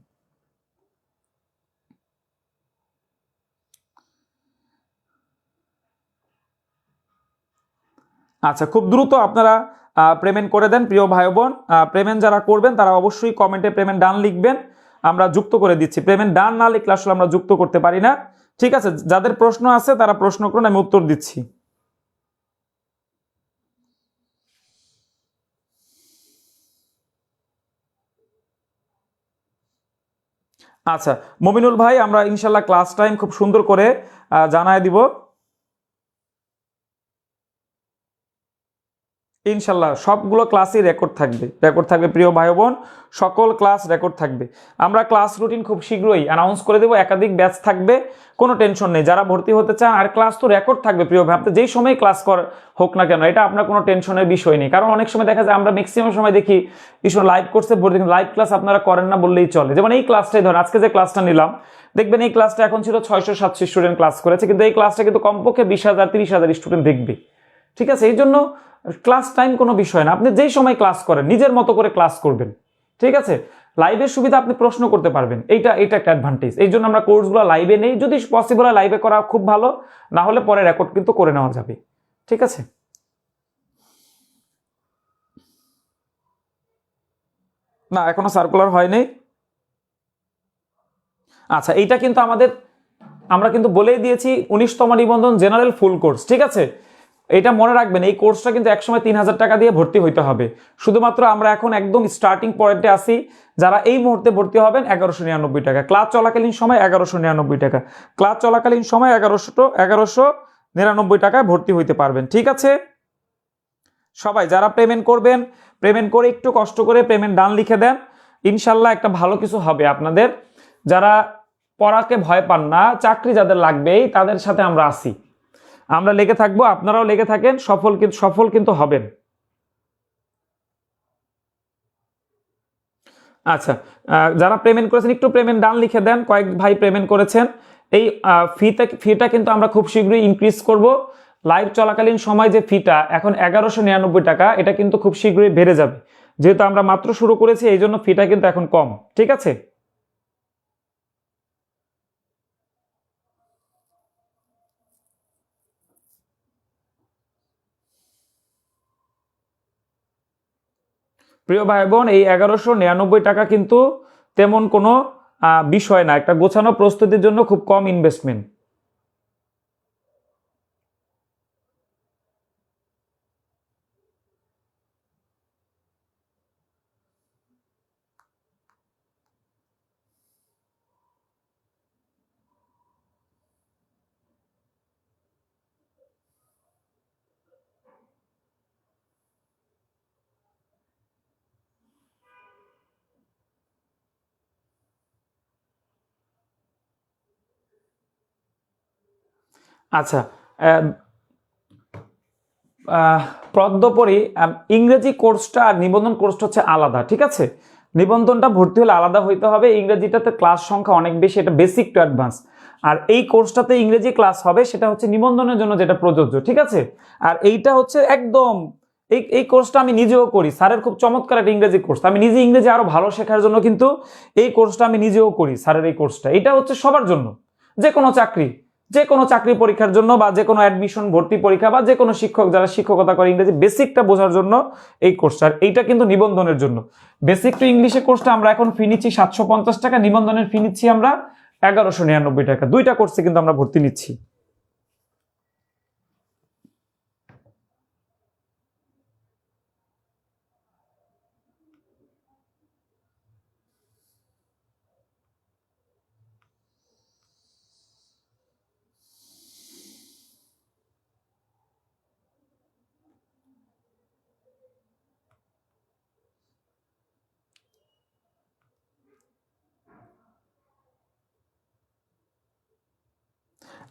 আচ্ছা, খুব দ্রুত আপনারা পেমেন্ট করে দেন প্রিয় ভাই বোন। পেমেন্ট যারা করবেন তারা অবশ্যই কমেন্টে পেমেন্ট ডান লিখবেন, আমরা যুক্ত করে দিচ্ছি। পেমেন্ট ডান না লিখলে আসলে আমরা যুক্ত করতে পারি না। ঠিক আছে, যাদের প্রশ্ন আছে তারা প্রশ্ন করুন, আমি উত্তর দিচ্ছি। আচ্ছা মমিনুল ভাই, আমরা ইনশাল্লাহ ক্লাস টাইম খুব সুন্দর করে জানায় দিব ইনশাল্লাহ। সবগুলো ক্লাসই রেকর্ড থাকবে প্রিয় ভাই বোন, সকল ক্লাস রেকর্ড থাকবে। আমরা ক্লাস রুটিন খুব শীঘ্রই অ্যানাউন্স করে দেবো, একাধিক ব্যাচ থাকবে, কোনো টেনশন নেই। যারা ভর্তি হতে চান, আর ক্লাস তো রেকর্ড থাকবে প্রিয় ভাই, আপনি যেই সময় ক্লাস হোক না কেন, এটা আপনার কোনো টেনশনের বিষয় নেই। কারণ অনেক সময় দেখা যায় আমরা ম্যাক্সিমাম সময় দেখি লাইভ কোর্সে ভর্তি, লাইভ ক্লাস আপনারা করেন না বললেই চলে। যেমন এই ক্লাসটাই ধরেন, আজকে যে ক্লাসটা নিলাম, দেখবেন এই ক্লাসটা এখন ছিল 600-700 স্টুডেন্ট ক্লাস করেছে, কিন্তু এই ক্লাসটা কিন্তু কমপক্ষে 20,000-30,000 স্টুডেন্ট দেখবে। ঠিক আছে, এই জন্য ক্লাস টাইম কোনো বিষয় না, আপনি যেই সময় ক্লাস করেন নিজের মতো করে ক্লাস করবেন। ঠিক আছে, লাইভের সুবিধা, আপনি প্রশ্ন করতে পারবেন, এটা একটা অ্যাডভান্টেজ। এই জন্য আমরা কোর্সগুলো লাইভে নেই, যদি পসিবল হয় লাইভে করা খুব ভালো, না হলে পরে রেকর্ড কিন্তু করে নেওয়া যাবে। ঠিক আছে, না এখনো সার্কুলার হয়নি। আচ্ছা, এইটা কিন্তু আমরা কিন্তু বলেই দিয়েছি 19তম নিবন্ধন জেনারেল ফুল কোর্স। ঠিক আছে, এটা মনে রাখবেন, এই কোর্সটা কিন্তু একসময় 3,000 টাকা দিয়ে ভর্তি হইতে হবে। শুধুমাত্র আমরা এখন একদম স্টার্টিং পয়েন্টে আসি। যারা এই মুহূর্তে ভর্তি হবেন 1199 টাকা, ক্লাস চলাকালীন সময় 1199 টাকা, ক্লাস চলাকালীন সময় 1199 টাকায় ভর্তি হইতে পারবেন। ঠিক আছে, সবাই যারা পেমেন্ট করবেন, পেমেন্ট করে একটু কষ্ট করে পেমেন্ট ডান লিখে দেন, ইনশাল্লাহ একটা ভালো কিছু হবে আপনাদের। যারা পড়াকে ভয় পান না, চাকরি যাদের লাগবেই, তাদের সাথে আমরা আছি, আমরা লেগে থাকবো, আপনারাও লেগে থাকেন, সফল কিন্তু হবেন। আচ্ছা, যারা পেমেন্ট করেছেন একটু পেমেন্ট ডান লিখে দেন, কয়েক ভাই পেমেন্ট করেছেন। এই ফিটা কিন্তু আমরা খুব শীঘ্রই ইনক্রিজ করব। লাইভ চলাকালীন সময় যে ফিটা এখন 1199 টাকা, এটা কিন্তু খুব শীঘ্রই বেড়ে যাবে। যেহেতু আমরা মাত্র শুরু করেছি, এই জন্য ফিটা কিন্তু এখন কম। ঠিক আছে, প্রিয় ভাই বোন, এই 1199 টাকা কিন্তু তেমন কোনো বিষয় না, একটা গোছানো প্রস্তুতির জন্য খুব কম ইনভেস্টমেন্ট। আচ্ছা, পদ্মপরি ইংরেজি কোর্সটা আর নিবন্ধন কোর্সটা হচ্ছে আলাদা। ঠিক আছে, নিবন্ধনটা ভর্তি হলে আলাদা হইতে হবে, ইংরেজিটাতে ক্লাস সংখ্যা অনেক বেশি, এটা বেসিক টু অ্যাডভান্স। আর এই কোর্সটাতে ইংরেজি ক্লাস হবে, সেটা হচ্ছে নিবন্ধনের জন্য যেটা প্রযোজ্য। ঠিক আছে, আর এইটা হচ্ছে একদম এই কোর্সটা আমি নিজেও করি, স্যারের খুব চমৎকার একটা ইংরেজি কোর্স, আমি নিজে ইংরেজি আরো ভালো শেখার জন্য কিন্তু এই কোর্সটা আমি নিজেও করি। স্যারের এই কোর্সটা, এটা হচ্ছে সবার জন্য, যে কোনো চাকরি পরীক্ষার জন্য, বা যে কোনো অ্যাডমিশন ভর্তি পরীক্ষা, বা যে কোনো শিক্ষক যারা শিক্ষকতা করে ইংরেজি বেসিকটা বোঝার জন্য এই কোর্সটা। আর এইটা কিন্তু নিবন্ধনের জন্য। বেসিক টু ইংলিশে কোর্সটা আমরা এখন ফি নিচ্ছি 750 টাকা, নিবন্ধনের ফি নিচ্ছি আমরা 1199 টাকা। দুইটা কোর্সে কিন্তু আমরা ভর্তি নিচ্ছি।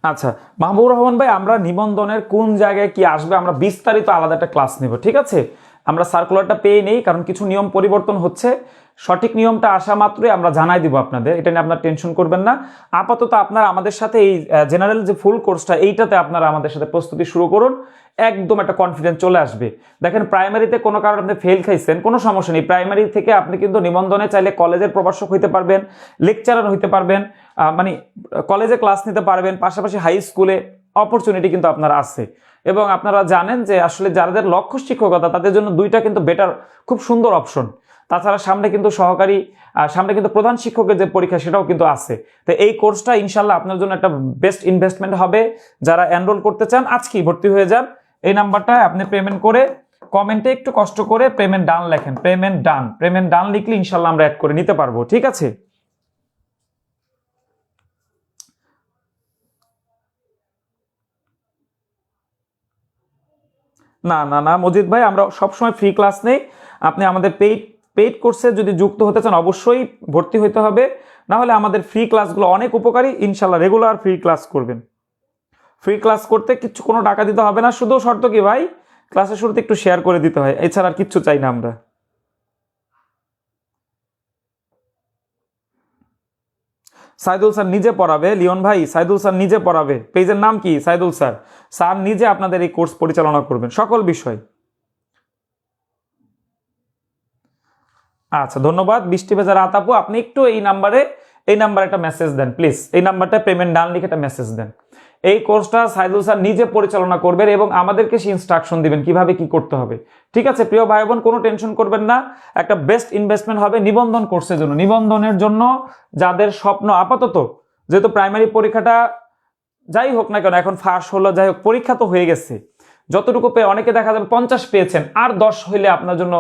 আচ্ছা মাহবুবুর রহমান ভাই, আমরা নিবন্ধনের কোন জায়গায় কি আসবে আমরা বিস্তারিত আলাদা একটা ক্লাস নেব, ঠিক আছে? আমরা সার্কুলারটা পেয়ে নেই, কারণ কিছু নিয়ম পরিবর্তন হচ্ছে। সঠিক নিয়মটা আসা মাত্রই আমরা জানাই দিব আপনাদের, এটা নিয়ে আপনার টেনশন করবেন না। আপাতত আপনারা আমাদের সাথে এই জেনারেল যে ফুল কোর্সটা, এইটাতে আপনারা আমাদের সাথে প্রস্তুতি শুরু করুন। একদম একটা কনফিডেন্স চলে আসবে। দেখেন, প্রাইমারিতে কোনো কারণে আপনি ফেল খাইছেন, কোনো সমস্যা নেই। প্রাইমারি থেকে আপনি কিন্তু নিবন্ধনে চাইলে কলেজের প্রভাষক হইতে পারবেন, লেকচারার হইতে পারবেন, মানে কলেজে ক্লাস নিতে পারবেন, পাশাপাশি হাই স্কুলে অপরচুনিটি কিন্তু আপনার আছে। এবং আপনারা জানেন যে আসলে যাদের লক্ষ্য শিক্ষকতা, তাদের জন্য দুইটা কিন্তু বেটার, খুব সুন্দর অপশন। তাছাড়া সামনে কিন্তু সহকারী, সামনে কিন্তু প্রধান শিক্ষকের যে পরীক্ষা, সেটাও কিন্তু আছে। তো এই কোর্সটা ইনশাল্লাহ আপনার জন্য একটা বেস্ট ইনভেস্টমেন্ট হবে। যারা এনরোল করতে চান, আজকেই ভর্তি হয়ে যান। এই নাম্বারটা আপনি পেমেন্ট করে কমেন্টে একটু কষ্ট করে পেমেন্ট ডান লেখেন, পেমেন্ট ডান লিখলে ইনশাল্লাহ আমরা অ্যাড করে নিতে পারবো, ঠিক আছে? না না না মজিদ ভাই, আমরা সবসময় ফ্রি ক্লাস নেই। আপনি আমাদের পেইড পেইড কোর্সে যদি যুক্ত হতে চান, অবশ্যই ভর্তি হতে হবে। না হলে আমাদের ফ্রি ক্লাসগুলো অনেক উপকারী, ইনশাল্লাহ রেগুলার ফ্রি ক্লাস করবেন। ফ্রি ক্লাস করতে কিছু কোনো টাকা দিতে হবে না, শুধু শর্ত কি ভাই, ক্লাসের শুরুতে একটু শেয়ার করে দিতে হয়, এছাড়া আর কিচ্ছু চাই না আমরা। সাইদুল স্যার নিজে পড়াবে, লিওন ভাই, সাইদুল স্যার নিজে পড়াবে। পেজের নাম কি? সাইদুল স্যার। স্যার নিজে আপনাদের এই কোর্স পরিচালনা করবেন, সকল বিষয়। আচ্ছা ধন্যবাদ বৃষ্টি ভেজা রাত আপু, আপনি একটু এই নাম্বারে একটা মেসেজ দেন প্লিজ। এই নাম্বারটা পেমেন্ট ডান লিখে একটা মেসেজ দেন। এই কোর্সটা সাইদুল স্যার নিজে পরিচালনা করবেন এবং আমাদেরকে সেই ইনস্ট্রাকশন দিবেন কিভাবে কি করতে হবে, ঠিক আছে? প্রিয় ভাই বোন, কোনো টেনশন করবেন না। একটা বেস্ট ইনভেস্টমেন্ট হবে নিবন্ধন কোর্সের জন্য। নিবন্ধনের জন্য যাদের স্বপ্ন, আপাতত যেহেতু প্রাইমারি পরীক্ষাটা যাই হোক না কেন, এখন ফাঁস হলো, যাই হোক, পরীক্ষা তো হয়ে গেছে। যতটুকু পেয়ে, অনেকে দেখা যাবে 50 পেয়েছেন, আর 10 হইলে আপনার জন্য,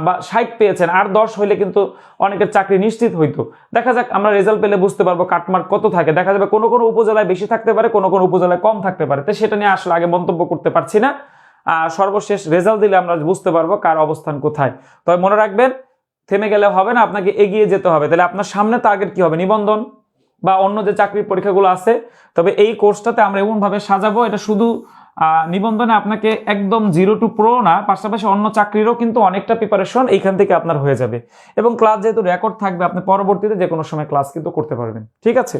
বা 60 পেয়েছেন, আর 10 হইলে কিন্তু অনেকের চাকরি নিশ্চিত হইতো। দেখা যাক, আমরা রেজাল্ট পেলে বুঝতে পারবো কাটমার্ক কত থাকে। দেখা যাবে কোনো কোনো উপজেলায় বেশি থাকতে পারে, কোনো কোনো উপজেলায় কম থাকতে পারে। তো সেটা নিয়ে আসলে আগে মন্তব্য করতে পারছি না। সর্বশেষ রেজাল্ট দিলে আমরা বুঝতে পারবো কার অবস্থান কোথায়। তবে মনে রাখবেন, থেমে গেলে হবে না, আপনাকে এগিয়ে যেতে হবে। তাহলে আপনার সামনে টার্গেট কি হবে? নিবন্ধন বা অন্য যে চাকরির পরীক্ষাগুলো আছে। তবে এই কোর্সটাতে আমরা এমনভাবে সাজাবো, এটা শুধু নিবন্ধনে আপনাকে একদম 0 to Pro না, পাশাপাশি অন্য চাকরিরও কিন্তু অনেকটা প্রিপারেশন এইখান থেকে আপনার হয়ে যাবে। এবং ক্লাস যেহেতু রেকর্ড থাকবে, আপনি পরবর্তীতে যে কোনো সময় ক্লাস কিন্তু করতে পারবেন, ঠিক আছে?